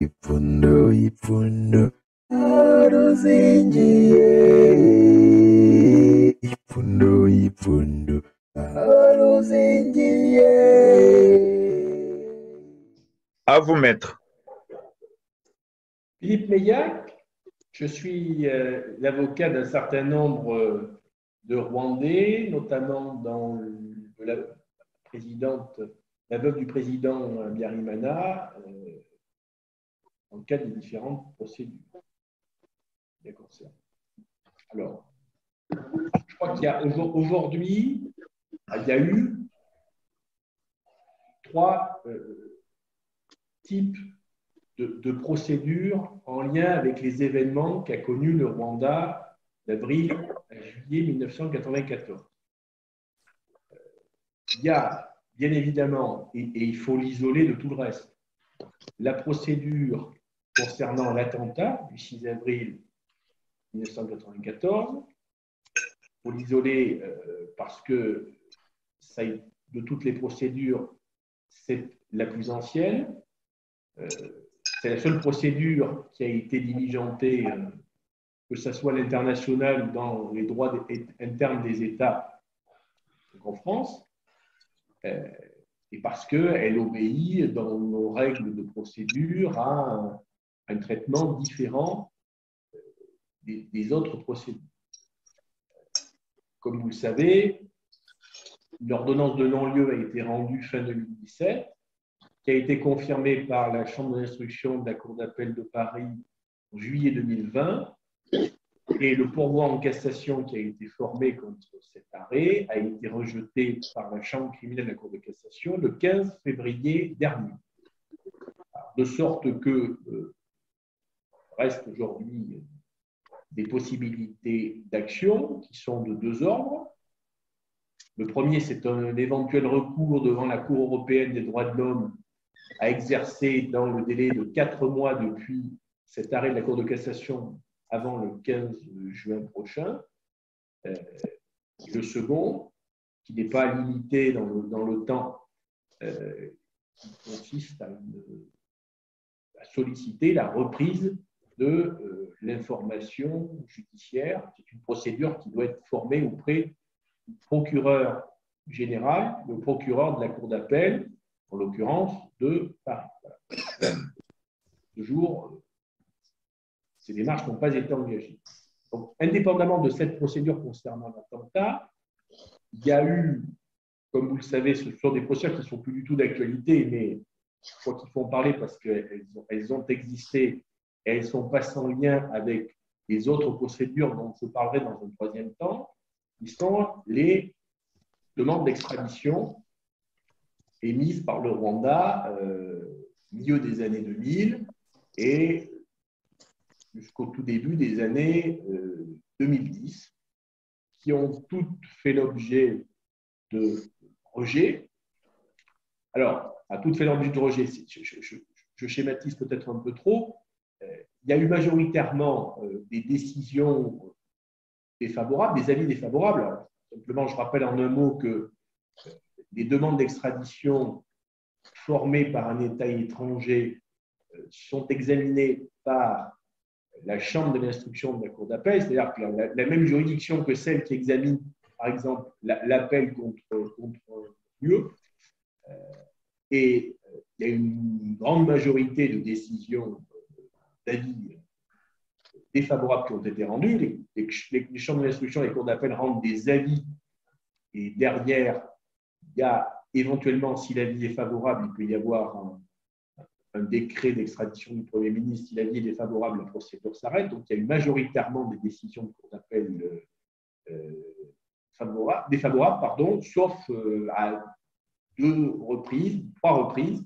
Ipundo, ipundo, aruzingiye. Ipundo, ipundo, aruzingiye. À vous, maître. Philippe Meillac, je suis l'avocat d'un certain nombre de Rwandais, notamment de la présidente, la veuve du président Habyarimana, dans le cadre des différentes procédures. D'accord. Alors, je crois qu'il y a aujourd'hui, il y a eu trois types de procédures en lien avec les événements qu'a connus le Rwanda d'avril à juillet 1994. Il y a bien évidemment, et il faut l'isoler de tout le reste, la procédure concernant l'attentat du 6 avril 1994. Il faut l'isoler parce que ça, de toutes les procédures, c'est la plus ancienne. C'est la seule procédure qui a été diligentée, que ce soit à l'international ou dans les droits internes des États, donc en France, et parce qu'elle obéit dans nos règles de procédure à un traitement différent des autres procédures. Comme vous le savez, l'ordonnance de non-lieu a été rendue fin 2017, qui a été confirmée par la Chambre d'instruction de la Cour d'appel de Paris en juillet 2020. Et le pourvoi en cassation qui a été formé contre cet arrêt a été rejeté par la Chambre criminelle de la Cour de cassation le 15 février dernier. De sorte que reste aujourd'hui des possibilités d'action qui sont de deux ordres. Le premier, c'est un éventuel recours devant la Cour européenne des droits de l'homme à exercer dans le délai de 4 mois depuis cet arrêt de la Cour de cassation avant le 15 juin prochain. Le second, qui n'est pas limité dans le temps, qui consiste à solliciter la reprise de l'information judiciaire. C'est une procédure qui doit être formée auprès du procureur général, le procureur de la Cour d'appel, en l'occurrence de Paris. Voilà. Toujours, ces démarches n'ont pas été engagées. Donc, indépendamment de cette procédure concernant l'attentat, il y a eu, comme vous le savez, ce sont des procédures qui ne sont plus du tout d'actualité, mais je crois qu'il faut en parler parce qu'elles ont existé et elles ne sont pas sans lien avec les autres procédures dont je parlerai dans un troisième temps, qui sont les demandes d'extradition émises par le Rwanda milieu des années 2000 et jusqu'au tout début des années 2010, qui ont toutes fait l'objet de rejet. Alors, à toutes fait l'objet de rejet, je schématise peut-être un peu trop. Il y a eu majoritairement des décisions défavorables, des avis défavorables. Alors, simplement, je rappelle en un mot que les demandes d'extradition formées par un État étranger sont examinées par la chambre de l'instruction de la Cour d'appel, c'est-à-dire que la même juridiction que celle qui examine, par exemple, l'appel contre l'UE. Et il y a une grande majorité de décisions d'avis défavorables qui ont été rendues. Les chambres de l'instruction et les cours d'appel rendent des avis et derrière, il y a éventuellement, si l'avis est favorable, il peut y avoir un décret d'extradition du Premier ministre. Si l'avis est défavorable, la procédure s'arrête. Donc, il y a eu majoritairement des décisions de cour d'appel défavorables, sauf à 3 reprises.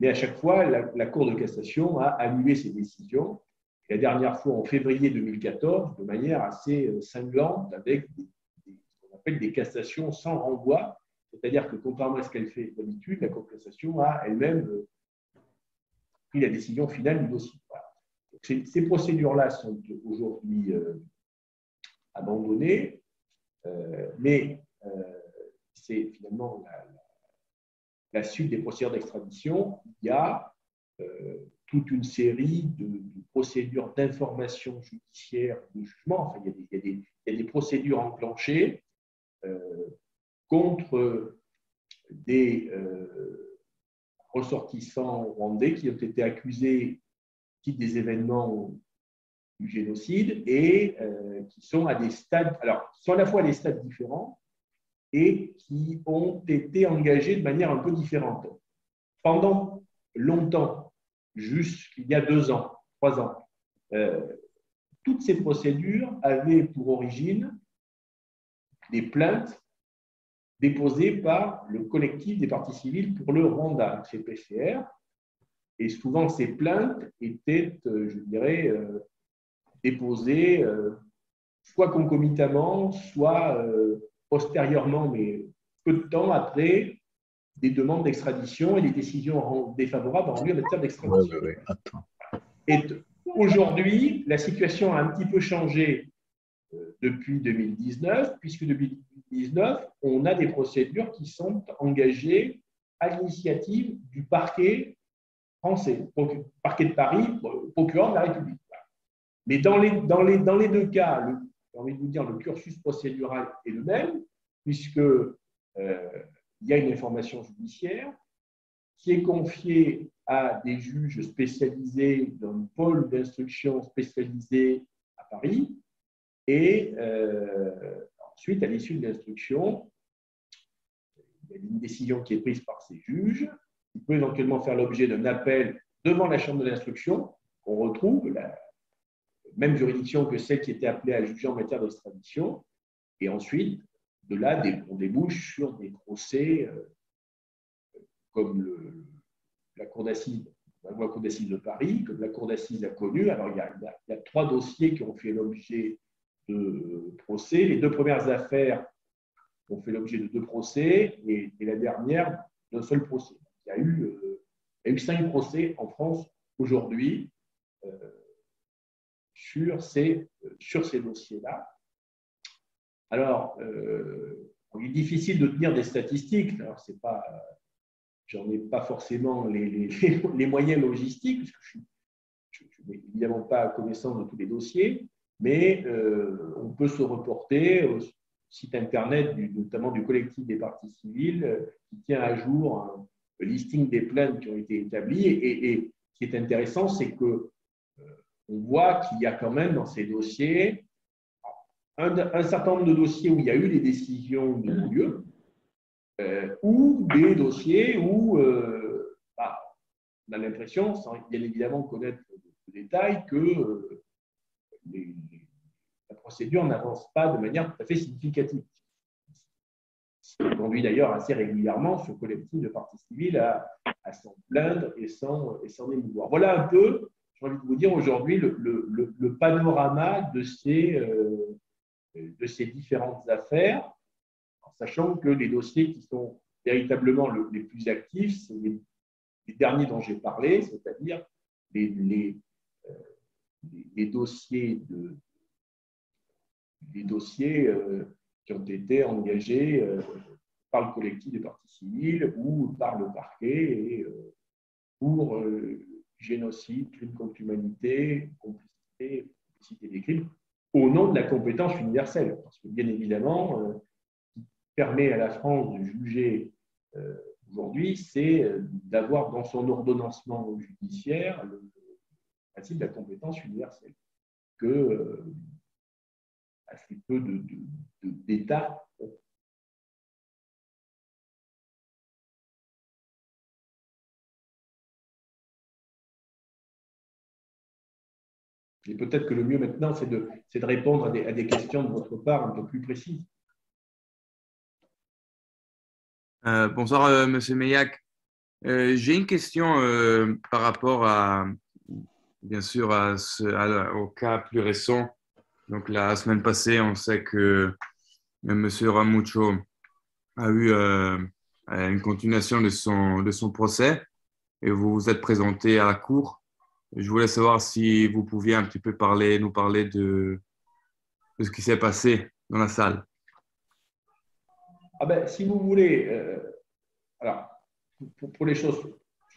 Mais à chaque fois, la Cour de cassation a annulé ces décisions. Et la dernière fois, en février 2014, de manière assez cinglante, avec ce qu'on appelle des cassations sans renvoi. C'est-à-dire que, contrairement à ce qu'elle fait d'habitude, la Cour de cassation a elle-même pris la décision finale du dossier. Voilà. Donc, ces procédures-là sont aujourd'hui abandonnées, mais c'est finalement la suite des procédures d'extradition. Il y a toute une série de procédures d'information judiciaire, de jugement. Enfin, il y a des procédures enclenchées contre des ressortissants rwandais qui ont été accusés des événements du génocide et qui sont à des stades, alors, qui sont à la fois à des stades différents et qui ont été engagés de manière un peu différente. Pendant longtemps, jusqu'il y a 2 ans, 3 ans, toutes ces procédures avaient pour origine des plaintes déposées par le collectif des parties civiles pour le Rwanda, CPCR. Et souvent, ces plaintes étaient, je dirais, déposées soit concomitamment, soit postérieurement, mais peu de temps après des demandes d'extradition et des décisions défavorables en lieu en matière d'extradition. Ouais. Attends. Et aujourd'hui, la situation a un petit peu changé depuis 2019, puisque depuis 2019, on a des procédures qui sont engagées à l'initiative du parquet français, parquet de Paris, procureur de la République. Mais dans les 2 cas, j'ai envie de vous dire, le cursus procédural est le même, puisque il y a une information judiciaire qui est confiée à des juges spécialisés d'un pôle d'instruction spécialisé à Paris. Et ensuite, à l'issue de l'instruction, il y a une décision qui est prise par ces juges, qui peut éventuellement faire l'objet d'un appel devant la chambre de l'instruction. On retrouve la même juridiction que celle qui était appelée à juger en matière d'extradition. Et ensuite, de là, on débouche sur des procès comme la Cour d'assises, la Cour d'assises de Paris, comme la Cour d'assises a connu. Alors, il y a 3 dossiers qui ont fait l'objet de procès. Les 2 premières affaires ont fait l'objet de 2 procès et la dernière d'un seul procès. Il y a eu 5 procès en France aujourd'hui sur ces dossiers-là. Alors, il est difficile de tenir des statistiques. Alors, j'en ai pas forcément les moyens logistiques, parce que je ne suis évidemment pas connaissant de tous les dossiers, mais on peut se reporter au site internet notamment du collectif des parties civiles qui tient à jour un listing des plaintes qui ont été établies. Et ce qui est intéressant, c'est que on voit qu'il y a quand même dans ces dossiers un certain nombre de dossiers où il y a eu des décisions de lieu, ou des dossiers où on a l'impression, sans bien évidemment connaître le détail, que la procédure n'avance pas de manière tout à fait significative. Ce qui conduit d'ailleurs assez régulièrement ce collectif de parties civiles à s'en plaindre et s'en émouvoir. Voilà un peu, j'ai envie de vous dire aujourd'hui, le panorama de ces différentes affaires, en sachant que les dossiers qui sont véritablement les plus actifs, c'est les derniers dont j'ai parlé, c'est-à-dire les dossiers qui ont été engagés par le collectif des parties civiles ou par le parquet pour génocide, crime contre l'humanité, complicité des crimes, au nom de la compétence universelle. Parce que, bien évidemment, ce qui permet à la France de juger aujourd'hui, c'est d'avoir dans son ordonnancement judiciaire le principe de la compétence universelle, que assez peu d'États ont. Et peut-être que le mieux maintenant, c'est de répondre à des questions de votre part un peu plus précises. Bonsoir, Monsieur Meillac. J'ai une question par rapport bien sûr, au cas plus récent. Donc, la semaine passée, on sait que Monsieur Ramucho a eu une continuation de son procès et vous vous êtes présenté à la cour. Je voulais savoir si vous pouviez un petit peu nous parler de ce qui s'est passé dans la salle. Si vous voulez, alors, pour les choses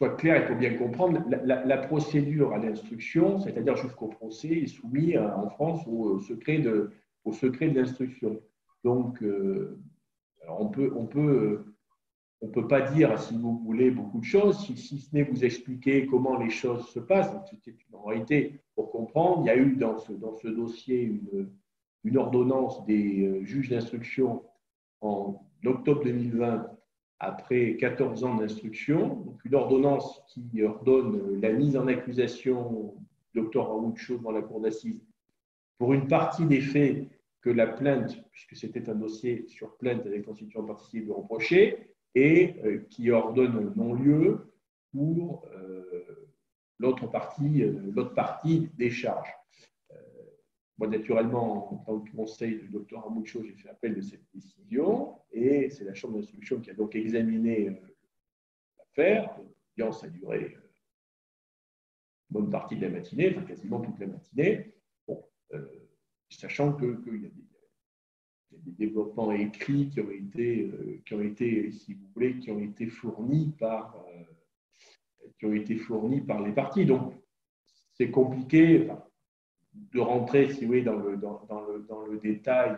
soit clair, il faut bien comprendre, la procédure à l'instruction, c'est-à-dire jusqu'au procès, est soumise en France au secret de l'instruction. Donc, alors on peut pas dire, si vous voulez, beaucoup de choses, si ce n'est vous expliquer comment les choses se passent. En réalité, pour comprendre, il y a eu dans ce dossier une ordonnance des juges d'instruction en octobre 2020, après 14 ans d'instruction, donc une ordonnance qui ordonne la mise en accusation du docteur Raoult-Chaud devant la cour d'assises pour une partie des faits que la plainte, puisque c'était un dossier sur plainte avec constitution de partie civile reprochée, et qui ordonne non-lieu pour l'autre partie des charges. Moi, naturellement, en tant que conseil du docteur Raoult-Chaud, j'ai fait appel de cette décision et c'est la chambre d'instruction qui a donc examiné l'affaire. L'audience a duré une bonne partie de la matinée, enfin quasiment toute la matinée, bon, sachant qu'il y a des développements écrits qui ont été, si vous voulez, qui ont été fournis par les parties. Donc, c'est compliqué de rentrer, si vous voulez, dans le détail,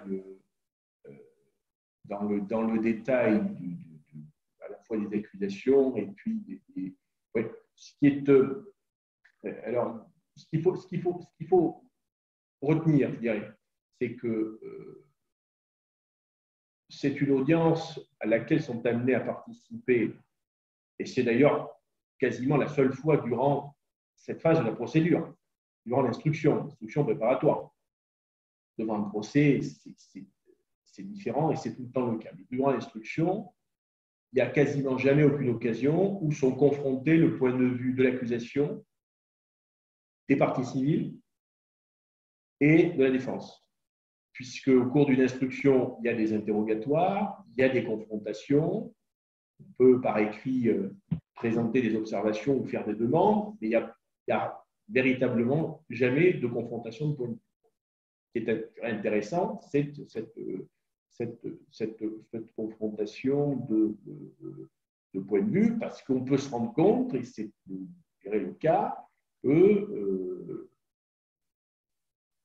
à la fois des accusations et puis ouais, ce qui est alors ce qu'il faut retenir, je dirais, c'est que c'est une audience à laquelle sont amenés à participer, et c'est d'ailleurs quasiment la seule fois durant cette phase de la procédure, durant l'instruction préparatoire. Devant un procès, c'est différent et c'est tout le temps le cas. Mais durant l'instruction, il n'y a quasiment jamais aucune occasion où sont confrontés le point de vue de l'accusation, des parties civiles et de la défense. Puisque au cours d'une instruction, il y a des interrogatoires, il y a des confrontations, on peut par écrit présenter des observations ou faire des demandes, mais il y a véritablement jamais de confrontation de point de vue. Ce qui est intéressant, c'est cette confrontation de point de vue, parce qu'on peut se rendre compte, et c'est le cas, que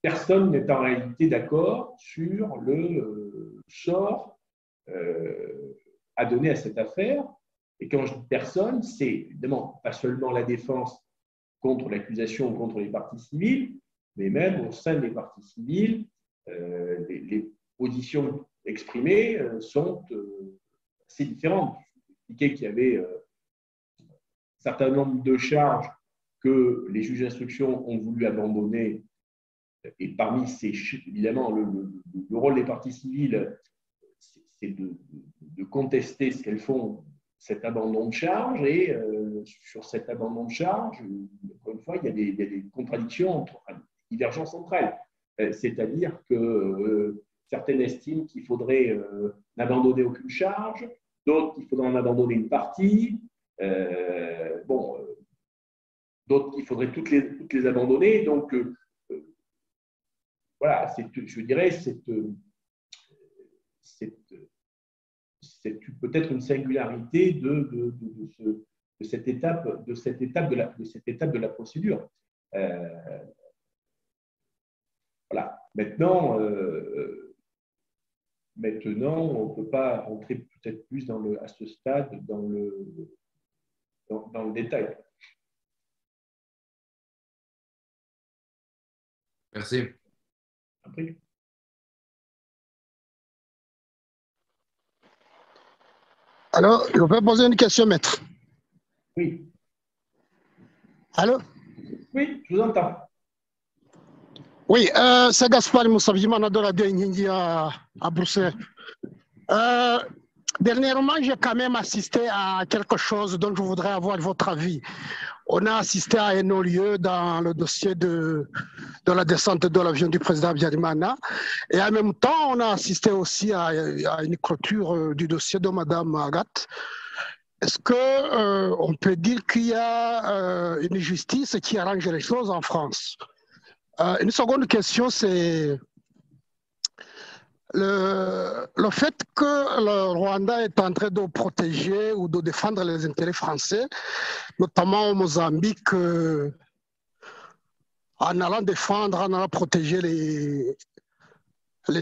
personne n'est en réalité d'accord sur le sort à donner à cette affaire. Et quand je dis personne, c'est évidemment pas seulement la défense contre l'accusation ou contre les parties civiles, mais même au sein des parties civiles, les positions exprimées sont assez différentes. Je expliquais qu'il y avait un certain nombre de charges que les juges d'instruction ont voulu abandonner. Et parmi ces, évidemment, le rôle des parties civiles, c'est de contester ce qu'elles font, cet abandon de charge. Et sur cet abandon de charge, encore une fois, il y a des contradictions, divergences entre elles. C'est-à-dire que certaines estiment qu'il faudrait n'abandonner aucune charge, d'autres qu'il faudrait en abandonner une partie, d'autres qu'il faudrait toutes les abandonner. Donc, voilà, je dirais, c'est peut-être une singularité de cette étape de la procédure. Voilà. Maintenant, on ne peut pas rentrer peut-être plus à ce stade dans le détail. Merci. Après. Alors, je vais poser une question, maître. Oui. Allô? Oui, je vous entends. Oui, c'est Gaspard Moussavimana de la DNI à Bruxelles. Dernièrement, j'ai quand même assisté à quelque chose dont je voudrais avoir votre avis. On a assisté à un non-lieu dans le dossier de la descente de l'avion du président Habyarimana. Et en même temps, on a assisté aussi à une clôture du dossier de Mme Agathe. Est-ce qu'on peut dire qu'il y a une justice qui arrange les choses en France? Une seconde question, c'est Le fait que le Rwanda est en train de protéger ou de défendre les intérêts français, notamment au Mozambique, en allant défendre, en allant protéger les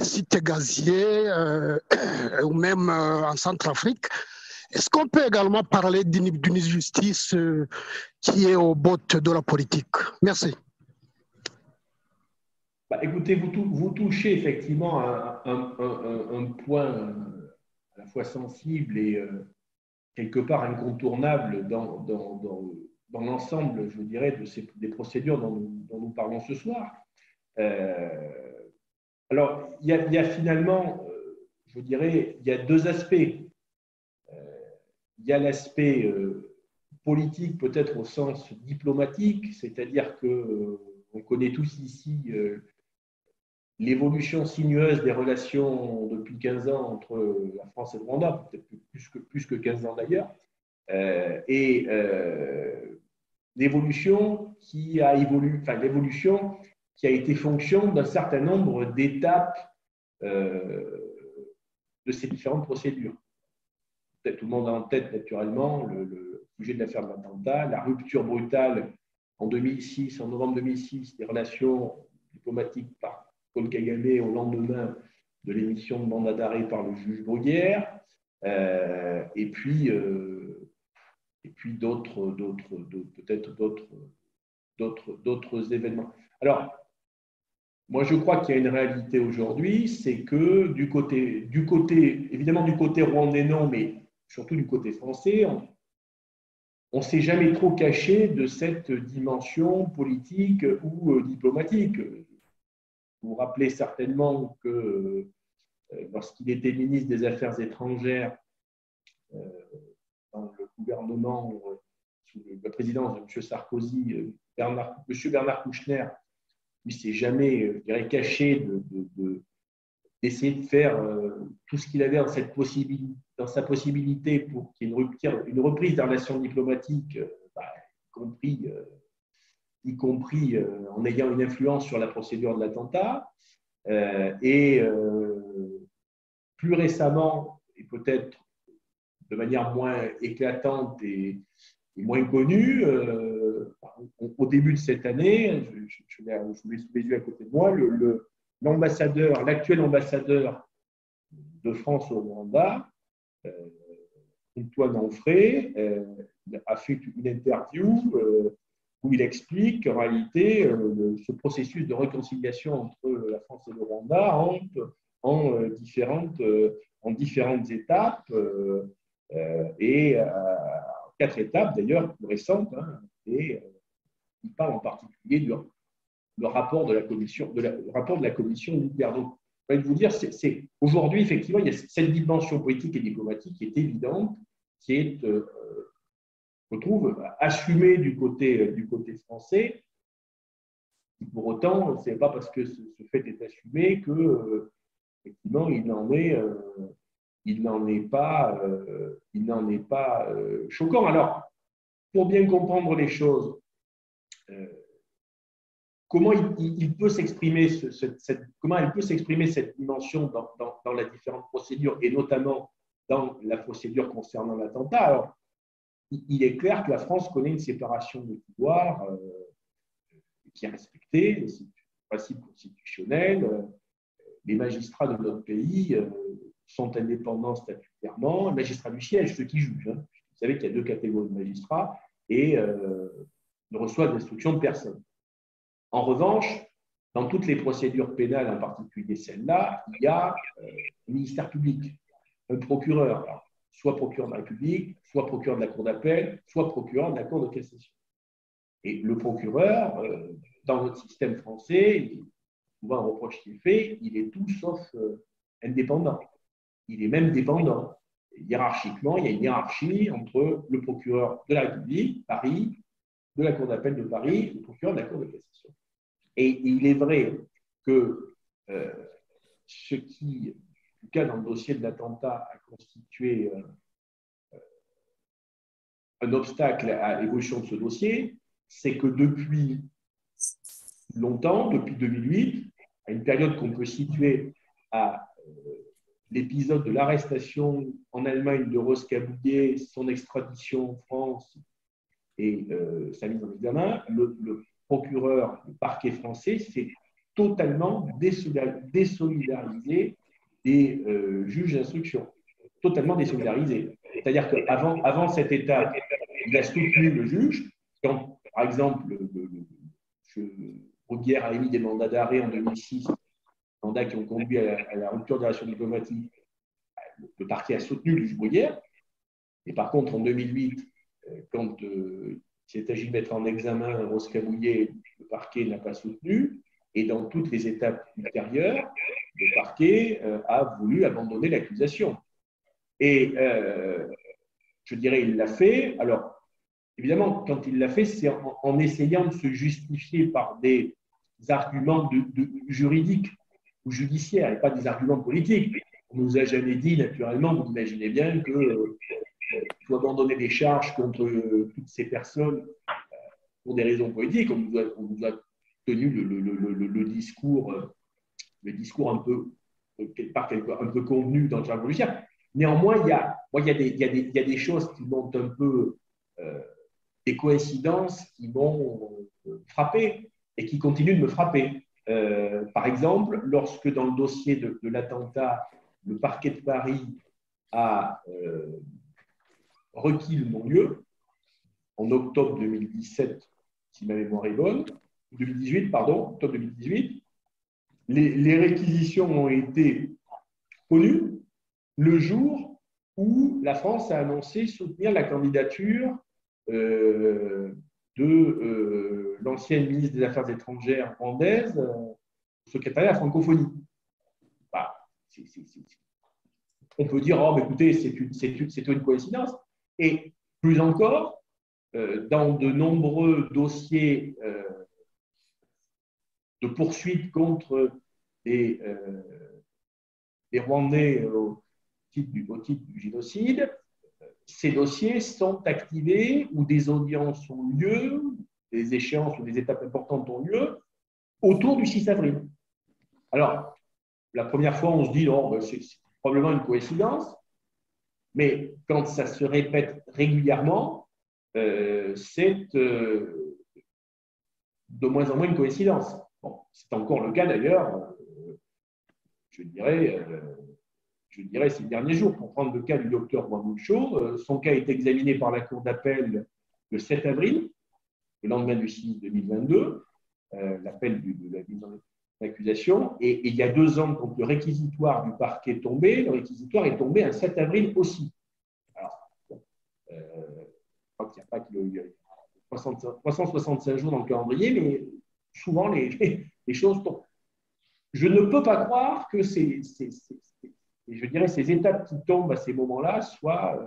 sites gaziers ou même en Centrafrique, est-ce qu'on peut également parler d'une justice qui est au bout de la politique? Merci. Écoutez, vous touchez effectivement un point à la fois sensible et quelque part incontournable dans l'ensemble, je dirais, des procédures dont nous parlons ce soir. Alors, il y a finalement, je dirais, il y a deux aspects. Il y a l'aspect politique, peut-être au sens diplomatique, c'est-à-dire que on connaît tous ici l'évolution sinueuse des relations depuis 15 ans entre la France et le Rwanda, peut-être plus que 15 ans d'ailleurs, et l'évolution qui a été fonction d'un certain nombre d'étapes de ces différentes procédures. Peut-être tout le monde a en tête naturellement le sujet de l'affaire de l'attentat, la rupture brutale en novembre 2006, des relations diplomatiques par Paul Kagame au lendemain de l'émission de mandat d'arrêt par le juge Bruguière, et puis peut-être d'autres événements. Alors, moi, je crois qu'il y a une réalité aujourd'hui, c'est que évidemment du côté rwandais, non, mais surtout du côté français, on ne s'est jamais trop caché de cette dimension politique ou diplomatique. Vous vous rappelez certainement que lorsqu'il était ministre des Affaires étrangères dans le gouvernement sous la présidence de M. Sarkozy, M. Bernard Kouchner, il ne s'est jamais, je dirais, caché d'essayer de faire tout ce qu'il avait dans sa possibilité pour qu'il y ait une reprise des relations diplomatiques, y compris en ayant une influence sur la procédure de l'attentat. Plus récemment, et peut-être de manière moins éclatante et moins connue, au début de cette année, je l'ai sous les yeux à côté de moi, l'actuel ambassadeur de France au Rwanda, Antoine Onfray, a fait une interview où il explique qu'en réalité, ce processus de réconciliation entre la France et le Rwanda en différentes étapes, et 4 étapes d'ailleurs plus récentes, hein, et il parle en particulier du rapport de la commission militaire. Donc, je vais vous dire, aujourd'hui, effectivement, il y a cette dimension politique et diplomatique qui est évidente, qui est, je trouve, assumée du côté français. Pour autant, ce n'est pas parce que ce fait est assumé que, effectivement, il n'en est pas choquant. Alors, pour bien comprendre les choses, comment il peut s'exprimer comment elle peut s'exprimer cette dimension dans les différentes procédures, et notamment dans la procédure concernant l'attentat. Alors, il est clair que la France connaît une séparation des pouvoirs qui est respectée, c'est un principe constitutionnel. Les magistrats de notre pays sont indépendants statutairement, les magistrats du siège, ceux qui jugent. Hein. Vous savez qu'il y a 2 catégories de magistrats et ne reçoivent d'instruction de personne. En revanche, dans toutes les procédures pénales, en particulier celle-là, il y a un ministère public, un procureur, alors, soit procureur de la République, soit procureur de la Cour d'appel, soit procureur de la Cour de cassation. Et le procureur, dans notre système français, souvent un reproche qui est fait, il est tout sauf indépendant. Il est même dépendant. Et hiérarchiquement, il y a une hiérarchie entre le procureur de la République, Paris, de la Cour d'appel de Paris, et le procureur de la Cour de cassation. Et il est vrai que ce qui, en tout cas dans le dossier de l'attentat, a constitué un obstacle à l'évolution de ce dossier, c'est que depuis longtemps, depuis 2008, à une période qu'on peut situer à l'épisode de l'arrestation en Allemagne de Rose Kabougué, son extradition en France et sa mise en examen, le procureur, le parquet français s'est totalement désolidarisé des juges d'instruction. Totalement désolidarisé. C'est-à-dire qu'avant cette étape, il a soutenu le juge. Quand, par exemple, Bruguière a émis des mandats d'arrêt en 2006, mandats qui ont conduit à la rupture des relations diplomatiques, le parquet a soutenu le juge Bruguière. Et par contre, en 2008, quand il s'est agi de mettre en examen Rose Kabougué, le parquet n'a pas soutenu. Et dans toutes les étapes ultérieures, le parquet a voulu abandonner l'accusation. Et je dirais, il l'a fait. Alors, évidemment, quand il l'a fait, c'est en essayant de se justifier par des arguments juridiques ou judiciaires et pas des arguments politiques. On ne nous a jamais dit, naturellement, vous imaginez bien que il faut abandonner des charges contre toutes ces personnes pour des raisons politiques. On nous a tenu le discours un peu, quelque part, un peu convenu dans le jargon judiciaire. Néanmoins, il y a des choses qui m'ont un peu, des coïncidences qui m'ont frappé et qui continuent de me frapper. Par exemple, lorsque dans le dossier de l'attentat, le parquet de Paris a requis le non-lieu, en octobre 2017, si ma mémoire est bonne, 2018, pardon, octobre 2018, les réquisitions ont été connues le jour où la France a annoncé soutenir la candidature de l'ancienne ministre des Affaires étrangères rwandaise au secrétariat à la francophonie. Bah, on peut dire, oh, mais écoutez, c'est une coïncidence. Et plus encore, dans de nombreux dossiers de poursuite contre les Rwandais au titre du génocide, ces dossiers sont activés ou des audiences ont lieu, des échéances ou des étapes importantes ont lieu autour du 6 avril. Alors, la première fois, on se dit, non, c'est probablement une coïncidence, mais quand ça se répète régulièrement, c'est de moins en moins une coïncidence. Bon, c'est encore le cas d'ailleurs, je dirais, ces derniers jours. Pour prendre le cas du docteur Wamoucho, son cas est examiné par la Cour d'appel le 7 avril, le lendemain du 6 2022, l'appel de la mise en accusation. Et il y a 2 ans, quand le réquisitoire du parquet est tombé, le réquisitoire est tombé un 7 avril aussi. Alors, bon, je crois qu'il n'y a pas que 365 jours dans le calendrier, mais souvent les choses tombent. Je ne peux pas croire que je dirais, ces étapes qui tombent à ces moments-là soient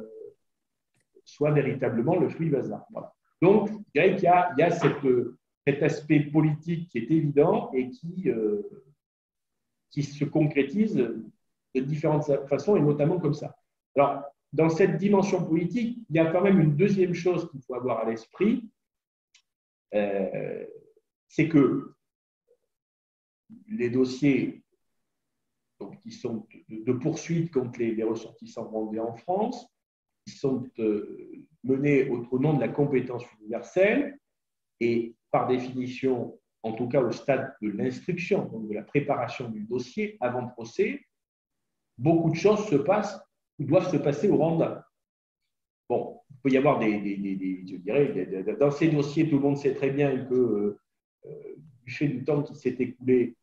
véritablement le fruit du hasard. Voilà. Donc, je dirais qu'il y a cet aspect politique qui est évident et qui se concrétise de différentes façons, et notamment comme ça. Alors, dans cette dimension politique, il y a quand même une deuxième chose qu'il faut avoir à l'esprit, c'est que les dossiers qui sont de poursuite contre les ressortissants rwandais en France, qui sont menés au nom de la compétence universelle et par définition, en tout cas au stade de l'instruction, donc de la préparation du dossier avant procès, beaucoup de choses se passent ou doivent se passer au Rwanda. Bon, il peut y avoir je dirais, dans ces dossiers, tout le monde sait très bien que du fait du temps qui s'est écoulé,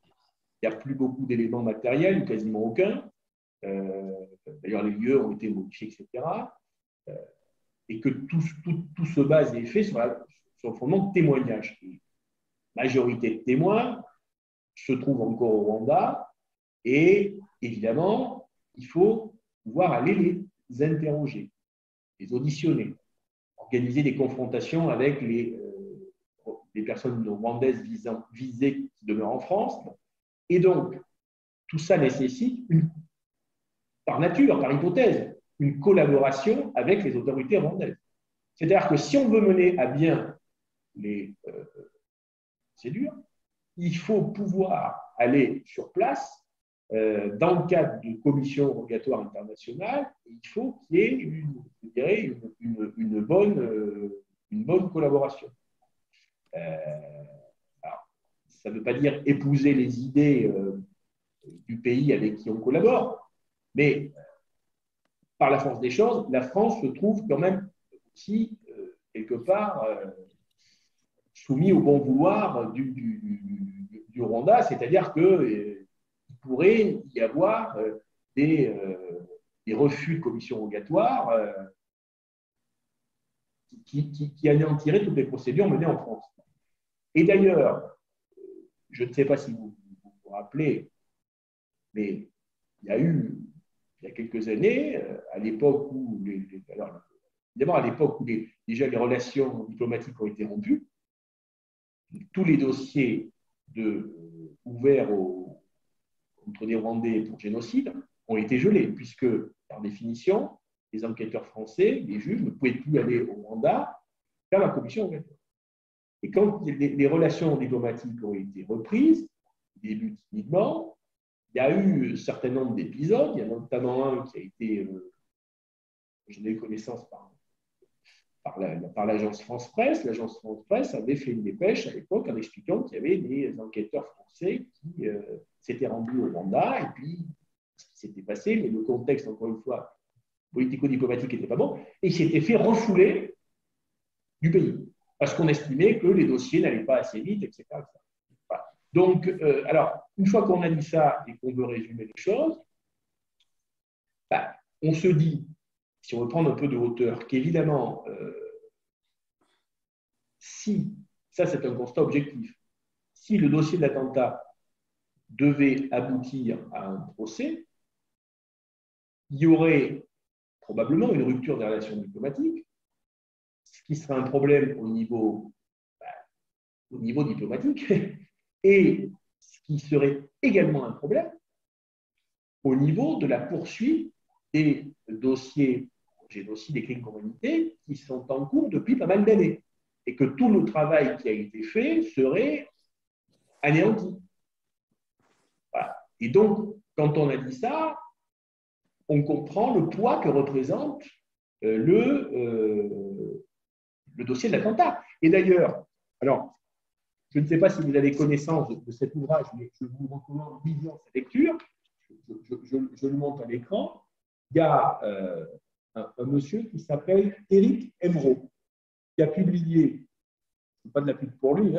il n'y a plus beaucoup d'éléments matériels, ou quasiment aucun. D'ailleurs, les lieux ont été modifiés, etc. Et que tout se base et est fait sur le fondement de témoignages. La majorité de témoins se trouvent encore au Rwanda et évidemment, il faut pouvoir aller les interroger, les auditionner, organiser des confrontations avec les personnes rwandaises visées qui demeurent en France. Et donc, tout ça nécessite, par nature, par hypothèse, une collaboration avec les autorités rwandaises. C'est-à-dire que si on veut mener à bien les procédures, il faut pouvoir aller sur place dans le cadre de commissions rogatoires internationales, il faut qu'il y ait je dirais, une bonne collaboration. Alors, ça ne veut pas dire épouser les idées du pays avec qui on collabore, mais par la force des choses, la France se trouve quand même aussi, quelque part, soumis au bon vouloir du Rwanda, c'est-à-dire qu'il pourrait y avoir des refus de commission rogatoire qui anéantiraient toutes les procédures menées en France. Et d'ailleurs, je ne sais pas si vous vous rappelez, mais il y a eu, il y a quelques années, à l'époque où, évidemment, à l'époque où déjà les relations diplomatiques ont été rompues, tous les dossiers ouverts contre des Rwandais pour génocide ont été gelés, puisque, par définition, les enquêteurs français, les juges, ne pouvaient plus aller au Rwanda faire la commission rogatoire. Et quand les relations diplomatiques ont été reprises, au début timidement, il y a eu un certain nombre d'épisodes. Il y en a notamment un qui a été, j'en ai eu connaissance par l'agence France Presse. L'agence France Presse avait fait une dépêche à l'époque en expliquant qu'il y avait des enquêteurs français qui s'étaient rendus au Rwanda et puis ce qui s'était passé, mais le contexte, encore une fois, politico-diplomatique n'était pas bon, et il s'était fait refouler du pays parce qu'on estimait que les dossiers n'allaient pas assez vite, etc. Voilà. Donc, alors, une fois qu'on a dit ça et qu'on veut résumer les choses, on se dit, si on veut prendre un peu de hauteur, qu'évidemment, si, ça c'est un constat objectif, si le dossier de l'attentat devait aboutir à un procès, il y aurait probablement une rupture des relations diplomatiques, ce qui serait un problème au niveau diplomatique, et ce qui serait également un problème au niveau de la poursuite des dossiers génocide et crimes contre l'humanité qui sont en cours depuis pas mal d'années, et que tout le travail qui a été fait serait anéanti. Voilà. Et donc, quand on a dit ça, on comprend le poids que représente le dossier de l'attentat. Et d'ailleurs, alors, je ne sais pas si vous avez connaissance de cet ouvrage, mais je vous recommande vivement sa lecture. Je le montre à l'écran. Il y a un monsieur qui s'appelle Éric Emeraud, qui a publié, ce n'est pas de la pub pour lui,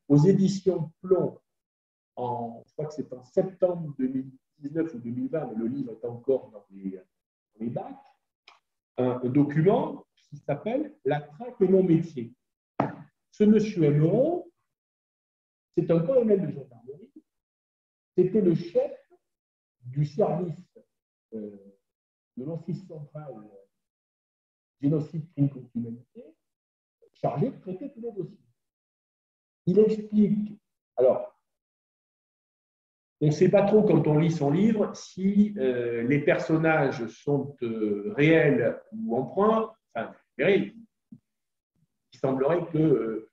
aux éditions Plomb, je crois que c'est en septembre 2019 ou 2020, mais le livre est encore dans les bacs, un document qui s'appelle « La traque et mon métier ». Ce monsieur Emeraud, c'est un colonel de gendarmerie, c'était le chef du service de l'Office central génocide crime contre l'humanité, chargé de traiter tous les dossiers. Il explique, alors, on ne sait pas trop quand on lit son livre si les personnages sont réels ou emprunts. Enfin, il semblerait que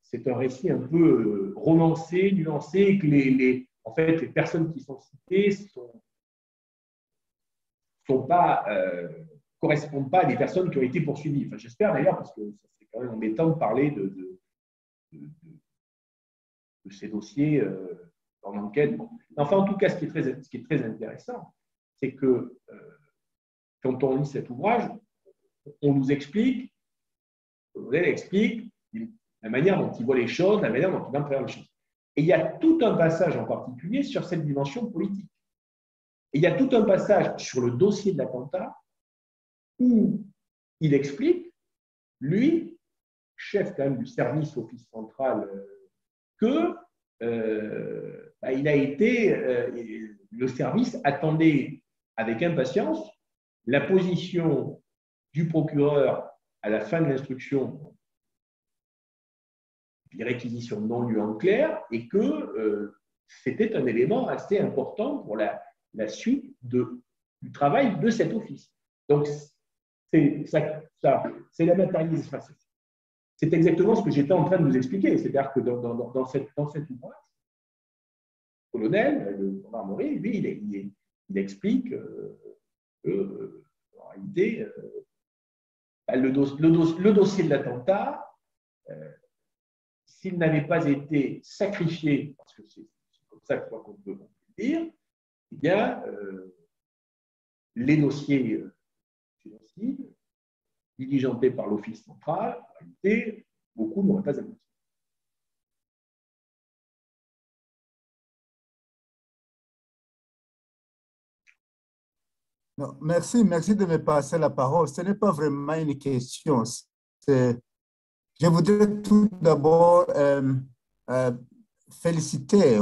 c'est un récit un peu romancé, nuancé, et que en fait, les personnes qui sont citées correspondent pas à des personnes qui ont été poursuivies. Enfin, j'espère d'ailleurs, parce que c'est quand même embêtant de parler de ces dossiers en enquête. Bon. Enfin, en tout cas, ce qui est très intéressant, c'est que quand on lit cet ouvrage, on nous explique, la manière dont il voit les choses, la manière dont il appréhende les choses. Et il y a tout un passage en particulier sur cette dimension politique. Et il y a tout un passage sur le dossier de l'attentat où il explique, lui, chef quand même du service Office central, que il a été, le service attendait avec impatience la position du procureur à la fin de l'instruction, des réquisitions de non-lieu en clair, et que c'était un élément assez important pour la suite du travail de cet office. Donc, c'est la matérialisation. C'est exactement ce que j'étais en train de vous expliquer. C'est-à-dire que dans cet ouvrage, colonel de gendarmerie, lui, il explique que, en réalité, le dossier de l'attentat, s'il n'avait pas été sacrifié, parce que c'est comme ça que je crois qu'on peut dire, eh bien, les dossiers financiers diligentés par l'Office central, en réalité, beaucoup n'auraient pas abouti. Non, merci de me passer la parole. Ce n'est pas vraiment une question. Je voudrais tout d'abord féliciter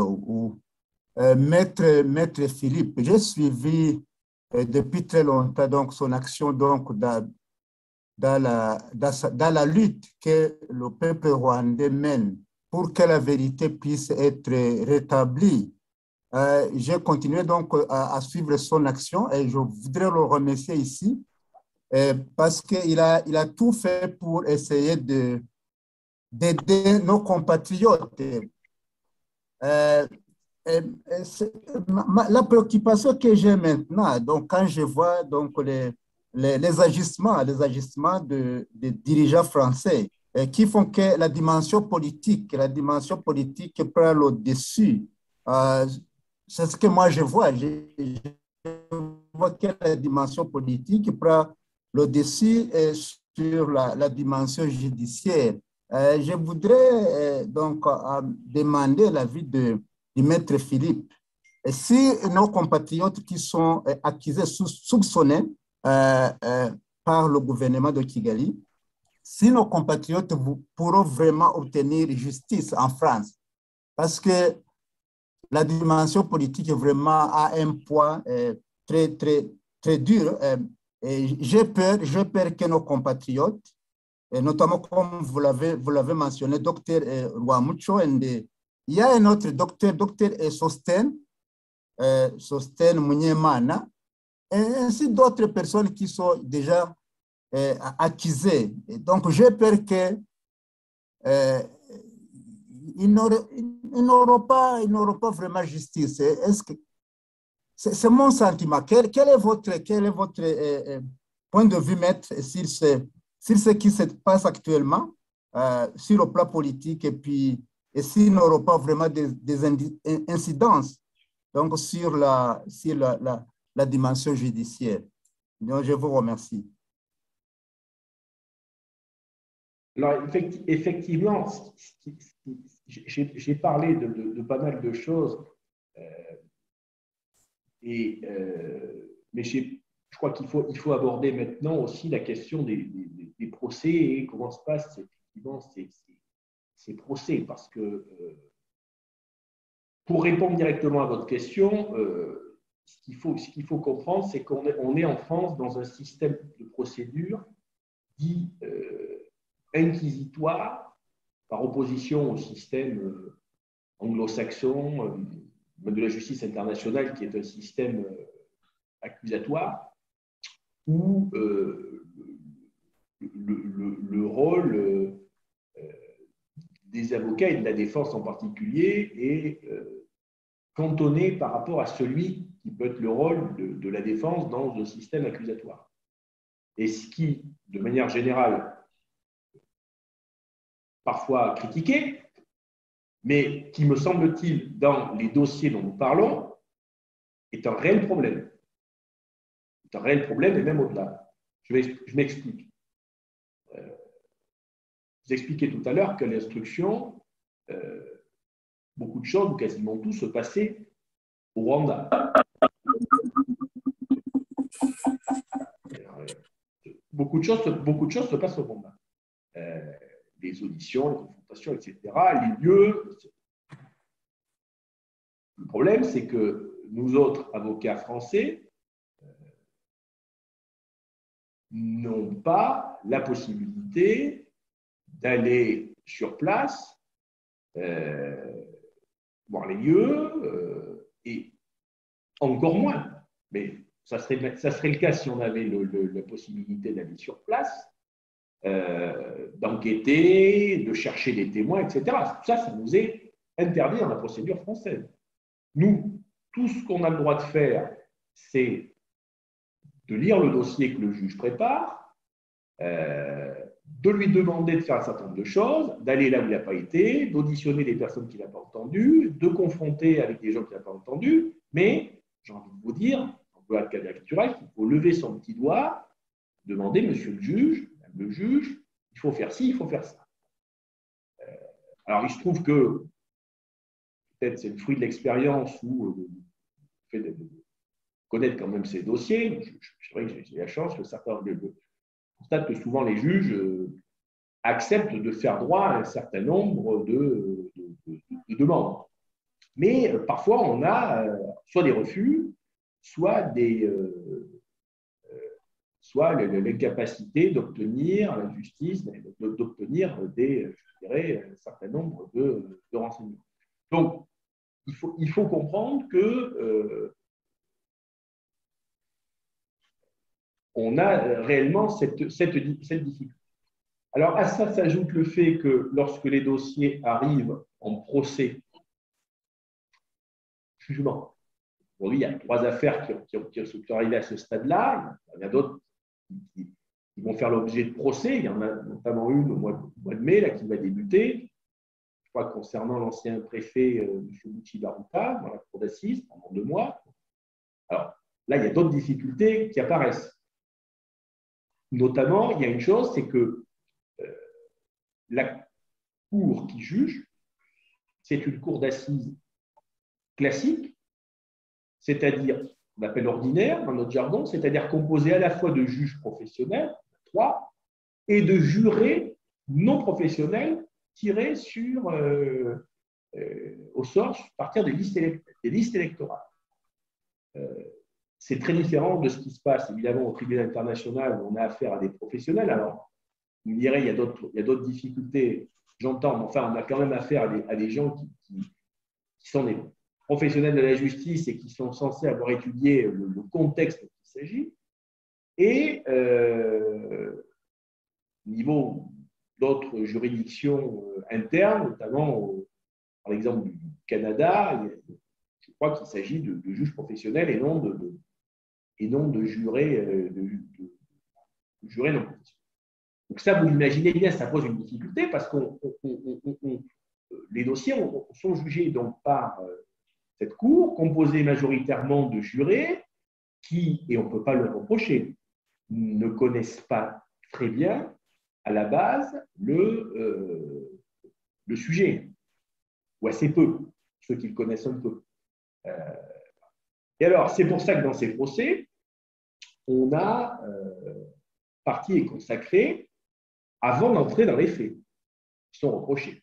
Maître Philippe. J'ai suivi depuis très longtemps donc, son action donc, dans la lutte que le peuple rwandais mène pour que la vérité puisse être rétablie. J'ai continué donc à suivre son action et je voudrais le remercier ici parce qu'il a tout fait pour essayer d'aider nos compatriotes. La préoccupation que j'ai maintenant, donc quand je vois donc les agissements des dirigeants français qui font que la dimension politique prend le dessus. C'est ce que moi je vois. Je vois que la dimension politique prend le dessus sur la dimension judiciaire. Je voudrais donc demander l'avis du Maître Philippe. Et si nos compatriotes qui sont accusés, soupçonnés par le gouvernement de Kigali, si nos compatriotes pourront vraiment obtenir justice en France, parce que la dimension politique vraiment a un poids très dur. Et j'ai peur que nos compatriotes, et notamment comme vous l'avez mentionné, docteur Rwamucho, il y a un autre docteur Sosten Munyemana, et ainsi d'autres personnes qui sont déjà accusées. Et donc, j'ai peur que ils n'auront pas vraiment justice. C'est mon sentiment. Quel est votre point de vue, maître, sur ce qui se passe actuellement sur le plan politique et s'il n'aura pas vraiment des incidences donc, sur la dimension judiciaire. Donc, je vous remercie. Alors, effectivement, j'ai parlé de pas mal de choses, mais je crois qu'il faut aborder maintenant aussi la question des procès et comment se passent effectivement ces procès. Parce que, pour répondre directement à votre question, ce qu'il faut comprendre, c'est qu'on est en France dans un système de procédure dit inquisitoire, par opposition au système anglo-saxon de la justice internationale, qui est un système accusatoire, où le rôle des avocats et de la défense en particulier est cantonné par rapport à celui qui peut être le rôle de la défense dans un système accusatoire. Et ce qui, de manière générale, parfois critiqué, mais qui, me semble-t-il, dans les dossiers dont nous parlons, est un réel problème. C'est un réel problème, et même au-delà. Je m'explique. Vous expliquez tout à l'heure que l'instruction, beaucoup de choses, ou quasiment tout, se passait au Rwanda. Beaucoup de choses se passent au Rwanda. Les auditions, les confrontations, etc., les lieux. Le problème, c'est que nous autres avocats français n'ont pas la possibilité d'aller sur place, voir les lieux, et encore moins, mais ça serait le cas si on avait la possibilité d'aller sur place, d'enquêter, de chercher des témoins, etc. Ça nous est interdit dans la procédure française. Nous, tout ce qu'on a le droit de faire, c'est de lire le dossier que le juge prépare, de lui demander de faire un certain nombre de choses, d'aller là où il n'a pas été, d'auditionner des personnes qu'il n'a pas entendues, de confronter avec des gens qu'il n'a pas entendus, mais j'ai envie de vous dire, en cas de caricatural, qu'il faut lever son petit doigt, demander, monsieur le juge, il faut faire ci, il faut faire ça. Alors, il se trouve que, peut-être c'est le fruit de l'expérience ou le fait de connaître quand même ces dossiers, c'est vrai que j'ai la chance que certains constate que souvent les juges acceptent de faire droit à un certain nombre de demandes. Mais parfois, on a soit des refus, soit l'incapacité d'obtenir la justice, d'obtenir un certain nombre de renseignements. Donc, il faut comprendre que on a réellement cette difficulté. Alors, à ça s'ajoute le fait que lorsque les dossiers arrivent en procès, jugement, aujourd'hui, il y a 3 affaires qui sont arrivées à ce stade-là. Il y en a d'autres qui vont faire l'objet de procès. Il y en a notamment une au mois de mai là, qui va débuter. Je crois concernant l'ancien préfet M. Bouchy Barouta, dans la cour d'assises pendant 2 mois. Alors, là, il y a d'autres difficultés qui apparaissent. Notamment, il y a une chose, c'est que la cour qui juge, c'est une cour d'assises classique, c'est-à-dire, on appelle ordinaire dans notre jargon, c'est-à-dire composée à la fois de juges professionnels, 3, et de jurés non professionnels tirés au sort à partir des listes électorales. C'est très différent de ce qui se passe évidemment au tribunal international où on a affaire à des professionnels. Alors, vous me direz, il y a d'autres difficultés, j'entends, mais enfin, on a quand même affaire à des gens qui sont des professionnels de la justice et qui sont censés avoir étudié le contexte dont il s'agit. Et au niveau d'autres juridictions internes, notamment par exemple du Canada, je crois qu'il s'agit de juges professionnels et non de jurés non professionnels. Donc ça, vous l'imaginez bien, ça pose une difficulté parce que les dossiers sont jugés donc par cette cour, composée majoritairement de jurés qui, et on ne peut pas le reprocher, ne connaissent pas très bien à la base le sujet, ou assez peu, ceux qui le connaissent un peu. Et alors, c'est pour ça que dans ces procès, on a partie est consacrée avant d'entrer dans les faits qui sont reprochés.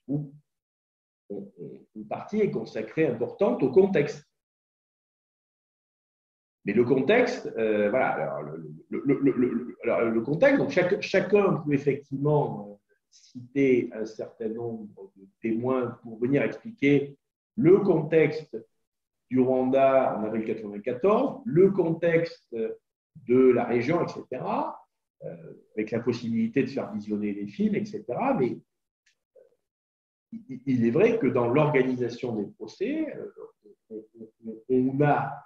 Une partie est consacrée importante au contexte. Mais le contexte, voilà, alors, le contexte, donc chacun peut effectivement citer un certain nombre de témoins pour venir expliquer le contexte du Rwanda en avril 1994, le contexte de la région, etc., avec la possibilité de faire visionner les films, etc. Mais il est vrai que dans l'organisation des procès, on a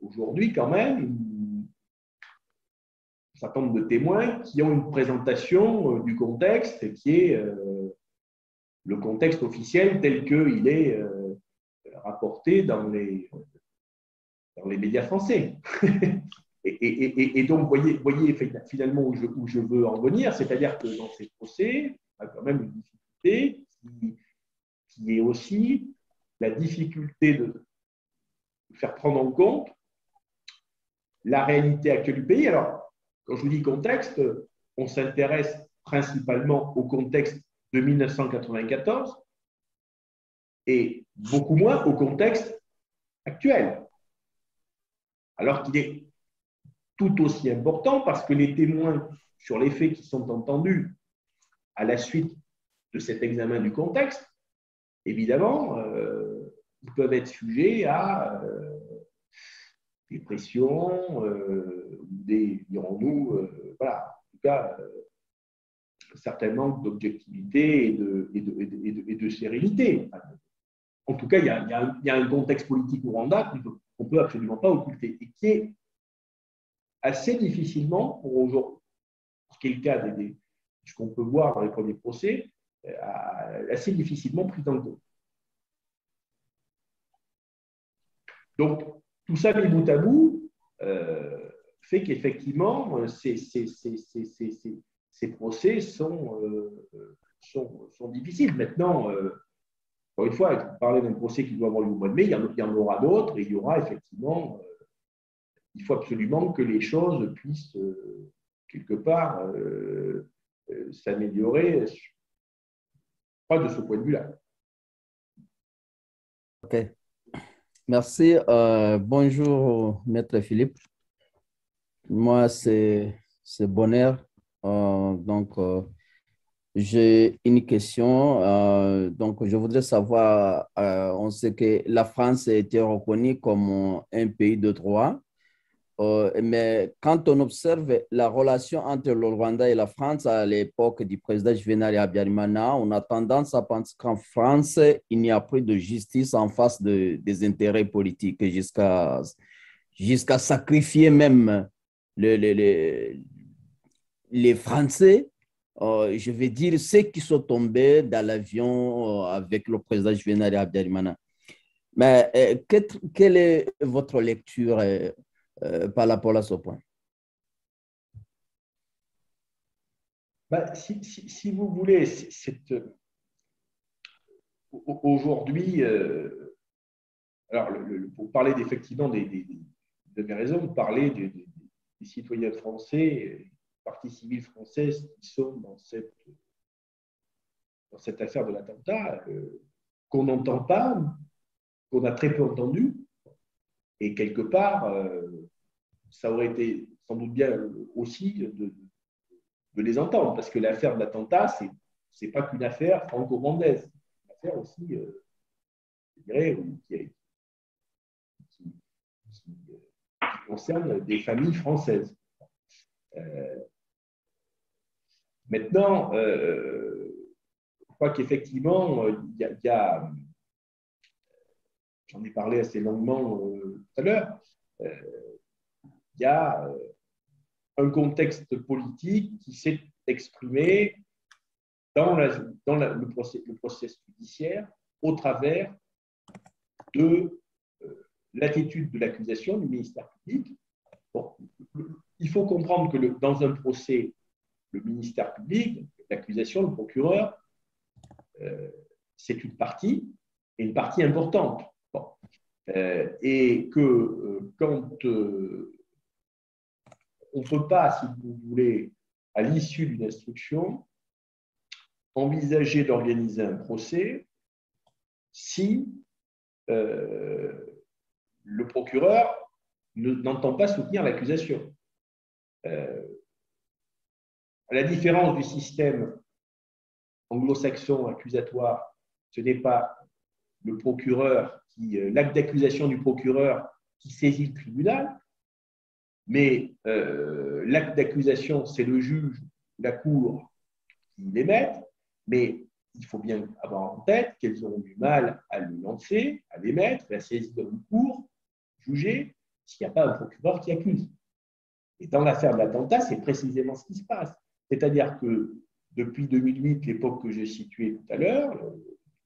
aujourd'hui quand même un certain nombre de témoins qui ont une présentation du contexte qui est le contexte officiel tel qu'il est rapporté dans les médias français. Et donc, voyez finalement où je veux en venir, c'est-à-dire que dans ces procès, on a quand même une difficulté qui est aussi la difficulté de faire prendre en compte la réalité actuelle du pays. Alors, quand je vous dis contexte, on s'intéresse principalement au contexte de 1994 et beaucoup moins au contexte actuel. Alors qu'il est tout aussi important parce que les témoins sur les faits qui sont entendus à la suite de cet examen du contexte, évidemment, ils peuvent être sujets à des pressions, dirons-nous, voilà, en tout cas, un certain manque d'objectivité et de sérénité. en tout cas, il y a un contexte politique au Rwanda qu'on ne peut absolument pas occulter et qui est assez difficilement, pour aujourd'hui, ce qui est le cas de ce qu'on peut voir dans les premiers procès, assez difficilement pris en compte. Donc, tout ça mis bout à bout fait qu'effectivement, ces procès sont difficiles. Maintenant, encore une fois, vous parlez d'un procès qui doit avoir lieu au mois de mai, il y en aura d'autres, et il y aura effectivement, il faut absolument que les choses puissent, quelque part, s'améliorer, pas de ce point de vue-là. OK. Merci. Bonjour, Maître Philippe. Moi, c'est Bonheur. J'ai une question. Donc, je voudrais savoir, on sait que la France a été reconnue comme un pays de droit, mais quand on observe la relation entre le Rwanda et la France à l'époque du président Juvenal Habyarimana, on a tendance à penser qu'en France, il n'y a plus de justice en face des intérêts politiques jusqu'à sacrifier même les Français. Je vais dire ceux qui sont tombés dans l'avion avec le président Juvenal Habyarimana. Mais quelle est votre lecture par rapport à ce point? Si vous voulez, aujourd'hui, alors pour parler effectivement de mes raisons, de parler des citoyens français, partie civile française qui sont dans cette affaire de l'attentat, qu'on n'entend pas, qu'on a très peu entendu, et quelque part, ça aurait été sans doute bien aussi de les entendre, parce que l'affaire de l'attentat, ce n'est pas qu'une affaire franco-rwandaise, c'est une affaire aussi, je dirais, qui concerne des familles françaises. Maintenant, je crois qu'effectivement, il y a j'en ai parlé assez longuement tout à l'heure, il y a un contexte politique qui s'est exprimé dans le processus judiciaire au travers de l'attitude de l'accusation du ministère public. Bon, il faut comprendre que dans un procès, le ministère public, l'accusation, le procureur, c'est une partie, et une partie importante. Bon. Et que quand on ne peut pas, si vous voulez, à l'issue d'une instruction, envisager d'organiser un procès si le procureur n'entend pas soutenir l'accusation. À la différence du système anglo-saxon accusatoire, ce n'est pas le procureur l'acte d'accusation du procureur qui saisit le tribunal, mais l'acte d'accusation, c'est le juge, la cour qui l'émettent, mais il faut bien avoir en tête qu'elles auront du mal à le lancer, à l'émettre, à saisir une cour, juger, s'il n'y a pas un procureur qui accuse. Et dans l'affaire de l'attentat, c'est précisément ce qui se passe. C'est-à-dire que depuis 2008, l'époque que j'ai située tout à l'heure,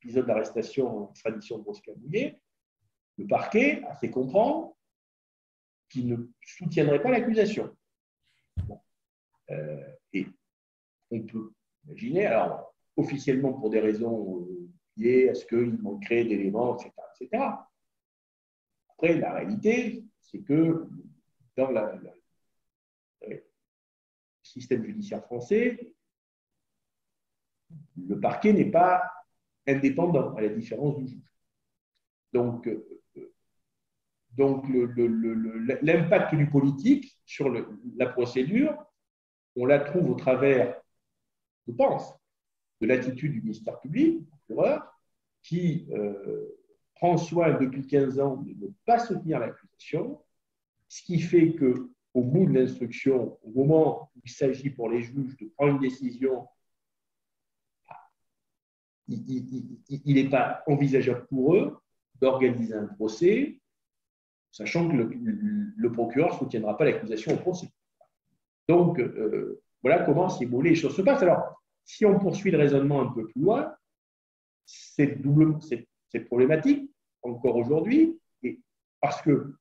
l'épisode d'arrestation en extradition de Bosca-Bouillet, le parquet a fait comprendre qu'il ne soutiendrait pas l'accusation. Bon. Et on peut imaginer, alors officiellement pour des raisons liées à ce qu'il manquerait d'éléments, etc., etc. Après, la réalité, c'est que dans le système judiciaire français, le parquet n'est pas indépendant, à la différence du juge. Donc l'impact du politique sur la procédure, on la trouve au travers, je pense, de l'attitude du ministère public, du procureur, qui prend soin depuis 15 ans de ne pas soutenir l'accusation, ce qui fait qu'au bout de l'instruction, au moment où il s'agit pour les juges de prendre une décision, il n'est pas envisageable pour eux d'organiser un procès, sachant que le procureur ne soutiendra pas l'accusation au procès. Donc, voilà comment, si vous voulez, les choses se passent. Alors, si on poursuit le raisonnement un peu plus loin, c'est problématique encore aujourd'hui, parce que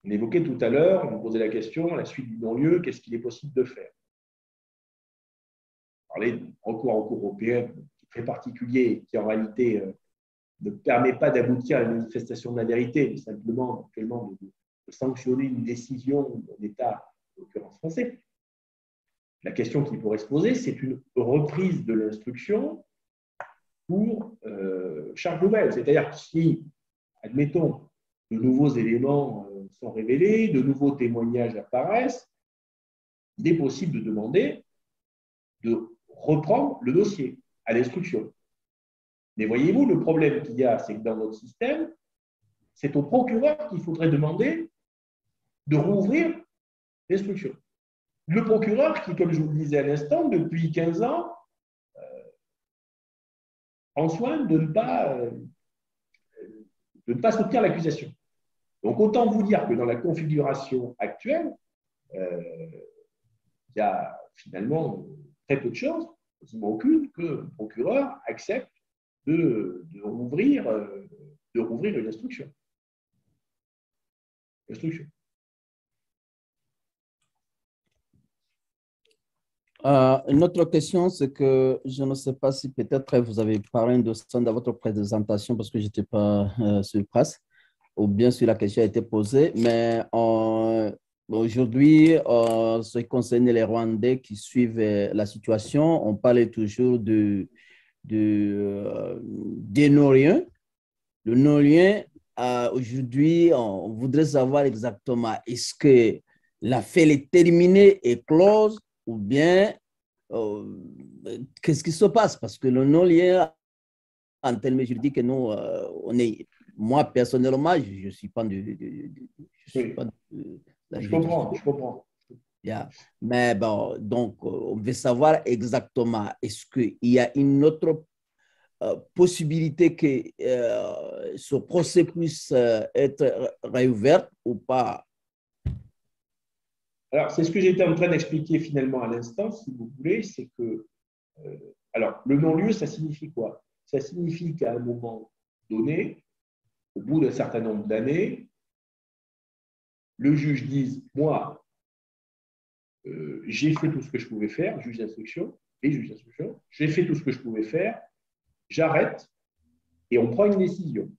on évoquait tout à l'heure, on me posait la question, à la suite du non-lieu, qu'est-ce qu'il est possible de faire? On parlait d'un recours en Cour européenne qui est très particulier, qui en réalité ne permet pas d'aboutir à une manifestation de la vérité, mais simplement actuellement de sanctionner une décision d'un État, en l'occurrence français. La question qui pourrait se poser, c'est une reprise de l'instruction pour charge nouvelle. C'est-à-dire que si, admettons, de nouveaux éléments sont révélés, de nouveaux témoignages apparaissent, il est possible de demander de reprendre le dossier à l'instruction. Mais voyez-vous, le problème qu'il y a, c'est que dans notre système, c'est au procureur qu'il faudrait demander de rouvrir l'instruction. Le procureur qui, comme je vous le disais à l'instant, depuis 15 ans, prend soin de ne pas soutenir l'accusation. Donc, autant vous dire que dans la configuration actuelle, il y a finalement très peu de chances, quasiment aucune, que le procureur accepte de rouvrir une instruction. Une autre question, c'est que je ne sais pas si peut-être vous avez parlé de ça dans votre présentation parce que je n'étais pas sur place, ou bien si la question a été posée, mais aujourd'hui, ce qui concerne les Rwandais qui suivent la situation, on parlait toujours des non-liens. Le non-lien, aujourd'hui, on voudrait savoir exactement est-ce que l'affaire est terminée et close ou bien qu'est-ce qui se passe? Parce que le non-lien, en termes juridiques, nous, moi, personnellement, je ne suis pas je comprends. Yeah. Mais bon, donc, on veut savoir exactement, est-ce qu'il y a une autre possibilité que ce procès puisse être réouvert ou pas? Alors, c'est ce que j'étais en train d'expliquer finalement à l'instant, si vous voulez, c'est que, alors, le non-lieu, ça signifie quoi? Ça signifie qu'à un moment donné, au bout d'un certain nombre d'années, le juge dise, moi, j'ai fait tout ce que je pouvais faire, juge d'instruction, j'ai fait tout ce que je pouvais faire, j'arrête et on prend une décision.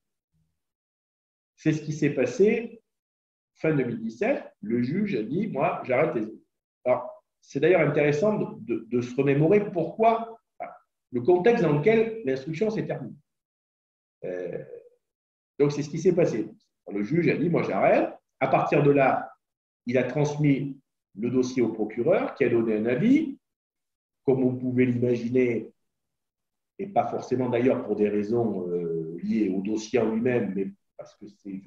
C'est ce qui s'est passé fin 2017. Le juge a dit, moi, j'arrête les autres. Alors, c'est d'ailleurs intéressant de se remémorer pourquoi, le contexte dans lequel l'instruction s'est terminée. Donc, c'est ce qui s'est passé. Le juge a dit, moi, j'arrête. À partir de là, il a transmis le dossier au procureur qui a donné un avis. Comme vous pouvez l'imaginer, et pas forcément d'ailleurs pour des raisons liées au dossier en lui-même, mais parce que c'est,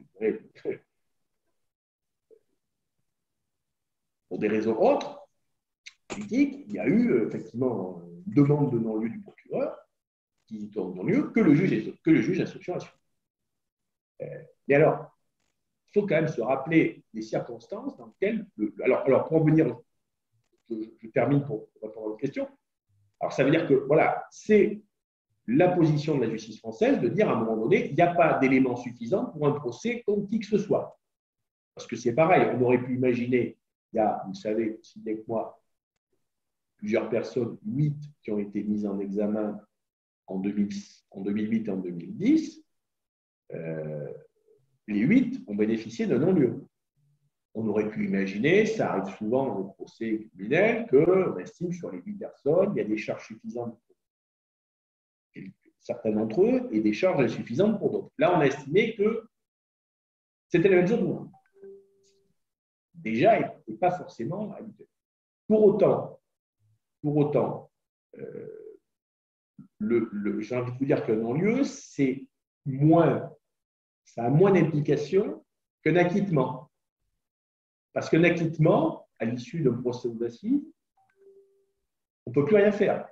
pour des raisons autres, politiques, il y a eu effectivement une demande de non-lieu du procureur qui tourne non-lieu que le juge d'instruction a suivi. Mais alors, il faut quand même se rappeler les circonstances dans lesquelles… Alors, pour revenir, je termine pour répondre à votre question. Alors, ça veut dire que, voilà, c'est la position de la justice française de dire à un moment donné, il n'y a pas d'éléments suffisants pour un procès contre qui que ce soit. Parce que c'est pareil, on aurait pu imaginer, il y a, vous savez, aussi bien que moi, plusieurs personnes, 8 qui ont été mises en examen en 2008 et en 2010. Les 8 ont bénéficié d'un non-lieu. On aurait pu imaginer, ça arrive souvent dans les procès criminels, qu'on estime sur les 8 personnes, il y a des charges suffisantes pour certains d'entre eux et des charges insuffisantes pour d'autres. Là, on a estimé que c'était la même chose pour nous. Déjà, il n'est pas forcément habituel. Pour autant, j'ai envie de vous dire qu'un non-lieu, ça a moins d'implication qu'un acquittement. Parce qu'un acquittement, à l'issue d'un procès d'assises, on ne peut plus rien faire.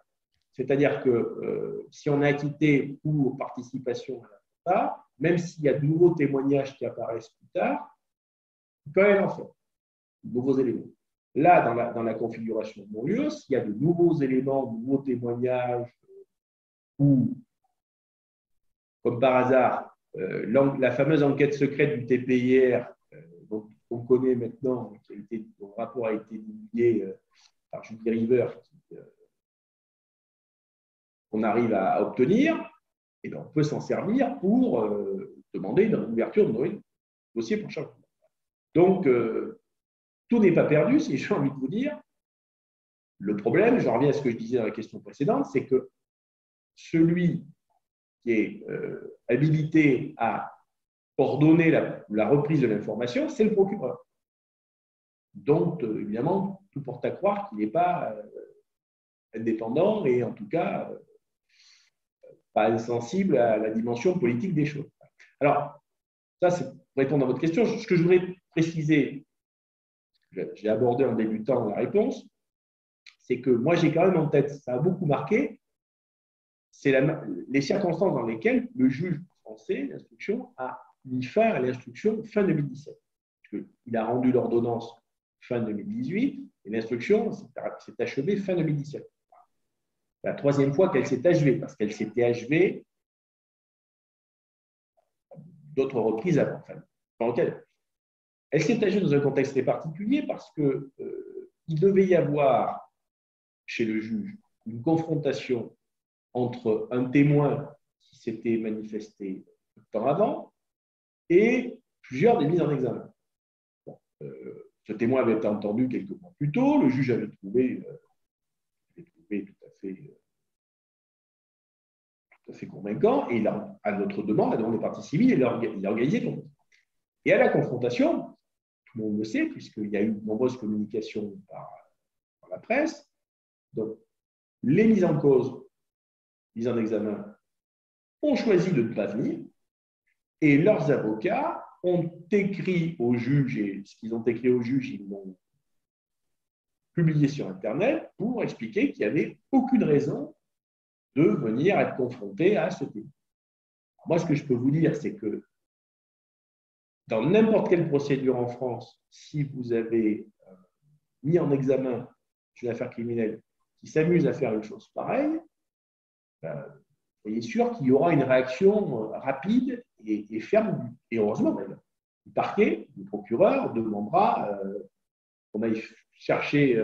C'est-à-dire que si on a acquitté pour participation à l'attentat, même s'il y a de nouveaux témoignages qui apparaissent plus tard, il peut y en faire, de nouveaux éléments. Là, dans la configuration de non-lieu, s'il y a de nouveaux éléments, de nouveaux témoignages, ou, comme par hasard, la fameuse enquête secrète du TPIR, dont on connaît maintenant, dont le rapport a été divulgué par Julie River, qu'on arrive à obtenir, et bien on peut s'en servir pour demander une ouverture de nos dossiers pour chaque. Donc, tout n'est pas perdu, si j'ai envie de vous dire. Le problème, je reviens à ce que je disais dans la question précédente, c'est que celui qui est habilité à ordonner la reprise de l'information, c'est le procureur. Donc, évidemment, tout porte à croire qu'il n'est pas indépendant et en tout cas pas insensible à la dimension politique des choses. Alors, ça, c'est pour répondre à votre question. Ce que je voudrais préciser, j'ai abordé en débutant la réponse, c'est que moi, j'ai quand même en tête, ça a beaucoup marqué, c'est les circonstances dans lesquelles le juge français d'instruction a mis fin à l'instruction fin 2017. Il a rendu l'ordonnance fin 2018 et l'instruction s'est achevée fin 2017. La troisième fois qu'elle s'est achevée, parce qu'elle s'était achevée d'autres reprises avant. Elle s'est achevée dans un contexte très particulier parce qu'il devait y avoir chez le juge une confrontation entre un témoin qui s'était manifesté peu de temps avant et plusieurs des mises en examen. Bon, ce témoin avait été entendu quelques mois plus tôt, le juge avait trouvé tout à fait convaincant, et à notre demande, à la demande des parties civiles, il a organisé une confrontation. Et à la confrontation, tout le monde le sait, puisqu'il y a eu de nombreuses communications par la presse, donc les mises en cause, mises en examen, ont choisi de ne pas venir, et leurs avocats ont écrit au juge, et ce qu'ils ont écrit au juge, ils l'ont publié sur Internet pour expliquer qu'il n'y avait aucune raison de venir être confronté à ce thème. Moi, ce que je peux vous dire, c'est que dans n'importe quelle procédure en France, si vous avez mis en examen une affaire criminelle qui s'amuse à faire une chose pareille, soyez sûr qu'il y aura une réaction rapide et ferme, et heureusement même. Le parquet, le procureur demandera qu'on aille chercher,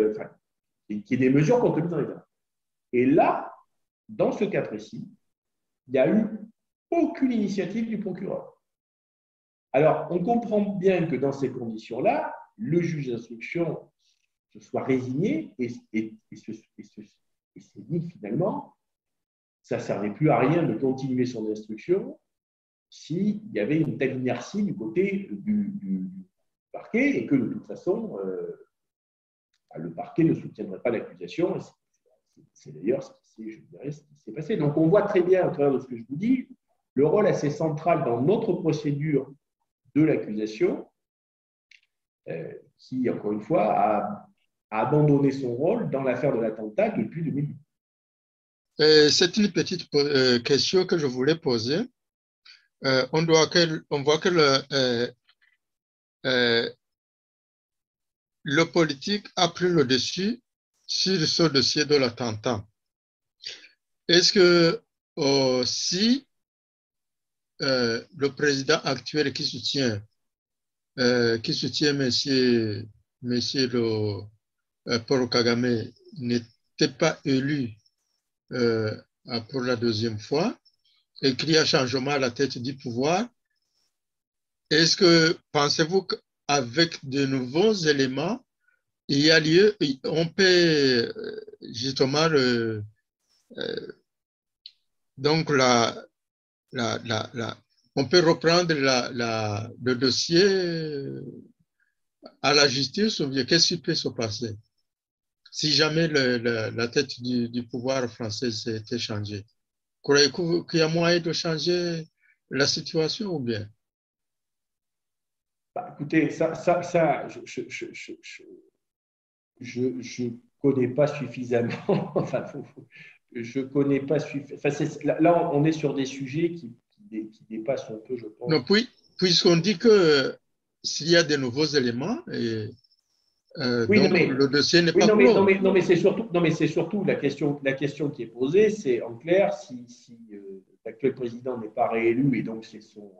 qu'il y ait des mesures contre mise en examen. Et là, dans ce cas précis, il n'y a eu aucune initiative du procureur. Alors, on comprend bien que dans ces conditions-là, le juge d'instruction se soit résigné et s'est dit finalement, ça ne servait plus à rien de continuer son instruction s'il y avait une telle inertie du côté du parquet et que de toute façon, le parquet ne soutiendrait pas l'accusation. C'est d'ailleurs ce qui s'est passé. Donc, on voit très bien, à travers de ce que je vous dis, le rôle assez central dans notre procédure de l'accusation, qui, encore une fois, a abandonné son rôle dans l'affaire de l'attentat depuis 2008. C'est une petite question que je voulais poser. On voit que le politique a pris le dessus sur ce dossier de l'attentat. Est-ce que si le président actuel qui soutient monsieur Paul Kagame n'était pas élu pour la deuxième fois et qu'il y a changement à la tête du pouvoir, est-ce que pensez-vous qu'avec de nouveaux éléments, il y a lieu, on peut justement donc on peut reprendre le dossier à la justice, ou bien qu'est-ce qui peut se passer si jamais la tête du pouvoir français s'était changée? Croyez-vous qu'il y a moyen de changer la situation ou bien? Écoutez, je ne connais pas suffisamment. Enfin, je connais pas là, on est sur des sujets qui dépassent un peu, je pense. Non, puisqu'on dit que s'il y a de nouveaux éléments, oui, donc le dossier n'est pas non, clos. non, mais c'est surtout la question qui est posée, c'est en clair si l'actuel président n'est pas réélu et donc c'est son,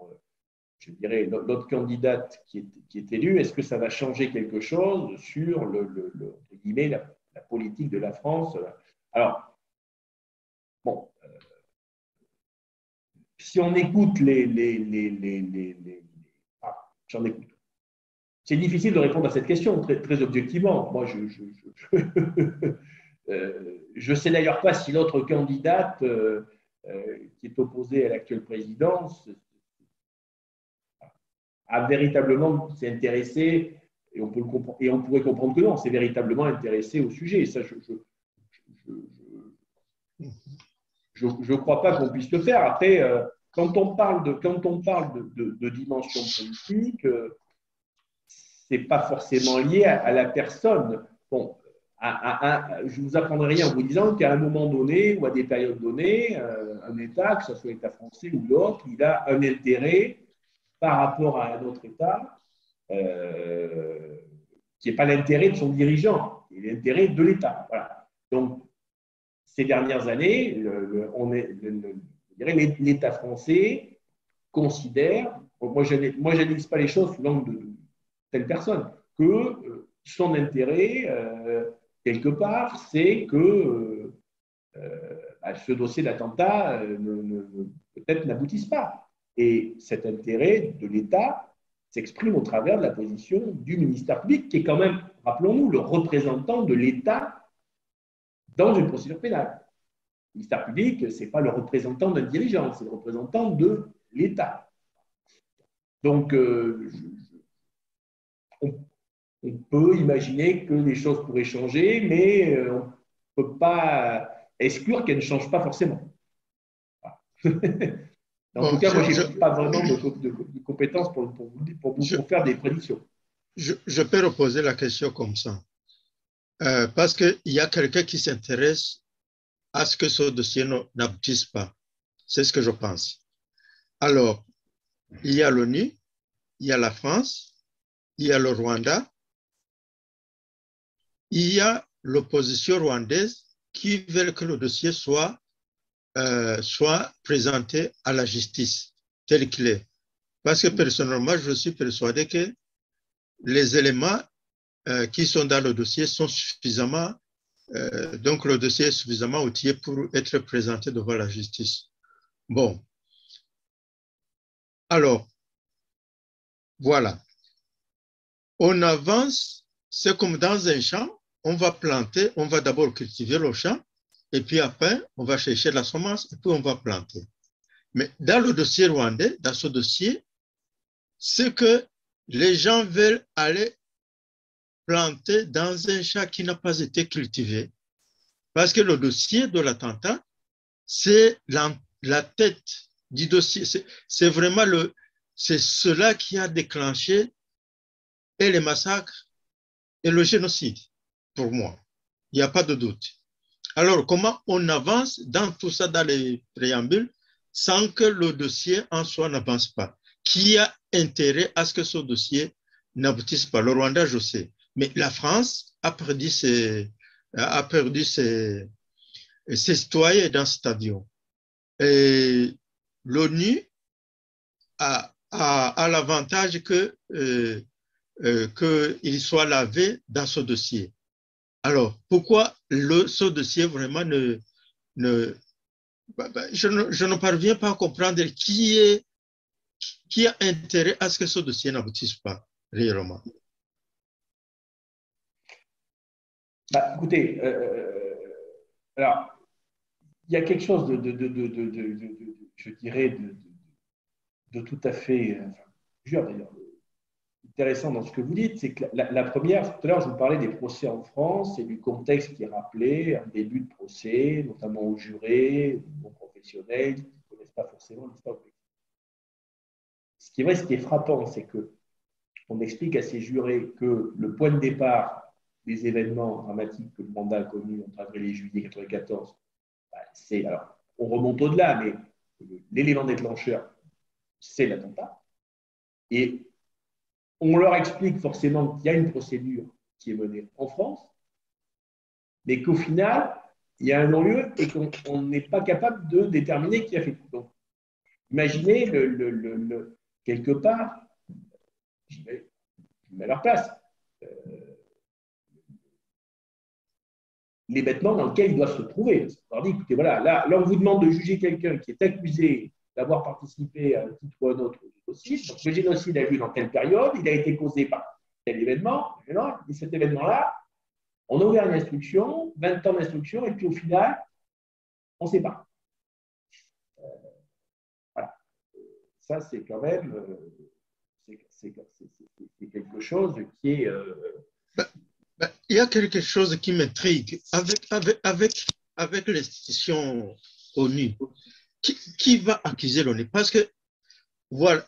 je dirais, l'autre candidate qui est élue, est-ce que ça va changer quelque chose sur entre guillemets, la politique de la France? Alors, bon, si on écoute j'en écoute. C'est difficile de répondre à cette question très, très objectivement. Moi, je sais d'ailleurs pas si l'autre candidate qui est opposée à l'actuel président a véritablement s'est intéressé, et on pourrait comprendre que non, s'est véritablement intéressé au sujet. Ça, je crois pas qu'on puisse le faire. Après, quand on parle de dimension politique, c'est pas forcément lié à la personne. Bon, je ne vous apprendrai rien en vous disant qu'à un moment donné ou à des périodes données, un État, que ce soit l'État français ou l'autre, il a un intérêt par rapport à un autre État qui n'est pas l'intérêt de son dirigeant, qui est l'intérêt de l'État. Voilà. Donc, ces dernières années, l'État français considère, moi je n'analyse pas les choses sous l'angle de telle personne, que son intérêt, quelque part, c'est que ce dossier d'attentat peut-être n'aboutisse pas. Et cet intérêt de l'État s'exprime au travers de la position du ministère public, qui est quand même, rappelons-nous, le représentant de l'État dans une procédure pénale. Le ministère public, ce n'est pas le représentant d'un dirigeant, c'est le représentant de l'État. Donc, on peut imaginer que les choses pourraient changer, mais on ne peut pas exclure qu'elles ne changent pas forcément. En tout cas, moi, je n'ai pas vraiment de compétences pour faire des prédictions. Je peux reposer la question comme ça. Parce qu'il y a quelqu'un qui s'intéresse à ce que ce dossier n'aboutisse pas. C'est ce que je pense. Alors, il y a l'ONU, il y a la France, il y a le Rwanda, il y a l'opposition rwandaise qui veut que le dossier soit présenté à la justice tel qu'il est. Parce que personnellement, je suis persuadé que les éléments qui sont dans le dossier sont suffisamment, donc le dossier est suffisamment outillé pour être présenté devant la justice. Bon. Alors, voilà. On avance, c'est comme dans un champ, on va planter, on va d'abord cultiver le champ, et puis après, on va chercher la semence, et puis on va planter. Mais dans le dossier rwandais, dans ce dossier, c'est que les gens veulent aller planter dans un champ qui n'a pas été cultivé. Parce que le dossier de l'attentat, c'est la tête du dossier. C'est vraiment c'est cela qui a déclenché et les massacres et le génocide, pour moi. Il n'y a pas de doute. Alors, comment on avance dans tout ça, dans les préambules, sans que le dossier en soi n'avance pas? Qui a intérêt à ce que ce dossier n'aboutisse pas? Le Rwanda, je sais. Mais la France a perdu ses citoyens dans cet avion. Et l'ONU a l'avantage qu'il soit lavé dans ce dossier. Alors, pourquoi ce dossier vraiment je ne parviens pas à comprendre qui a intérêt à ce que ce dossier n'aboutisse pas réellement. Écoutez, alors, il y a quelque chose je dirais, de tout à fait, d'ailleurs, intéressant dans ce que vous dites, c'est que la première, tout à l'heure, je vous parlais des procès en France et du contexte qui rappelait un début de procès, notamment aux jurés, aux professionnels, qui ne connaissent pas forcément l'histoire de l'État. Ce qui est vrai, ce qui est frappant, c'est qu'on explique à ces jurés que le point de départ des événements dramatiques que le mandat a connus entre avril et juillet 1994, Alors, on remonte au-delà, mais l'élément déclencheur, c'est l'attentat. Et on leur explique forcément qu'il y a une procédure qui est menée en France, mais qu'au final, il y a un non-lieu et qu'on n'est pas capable de déterminer qui a fait tout. Donc, imaginez quelque part, je mets à leur place, les bêtements dans lesquels ils doivent se trouver. On leur dit, écoutez, voilà, là, on vous demande de juger quelqu'un qui est accusé d'avoir participé à un titre ou à un autre au génocide. Donc, le génocide a lieu dans telle période, il a été causé par tel événement. Et non, cet événement-là, on a ouvert une instruction, 20 ans d'instruction, et puis au final, on ne sait pas. Voilà. Ça, c'est quand même c'est quelque chose qui est... Il y a quelque chose qui m'intrigue avec l'institution ONU. Qui va accuser l'ONU? Parce que, voilà,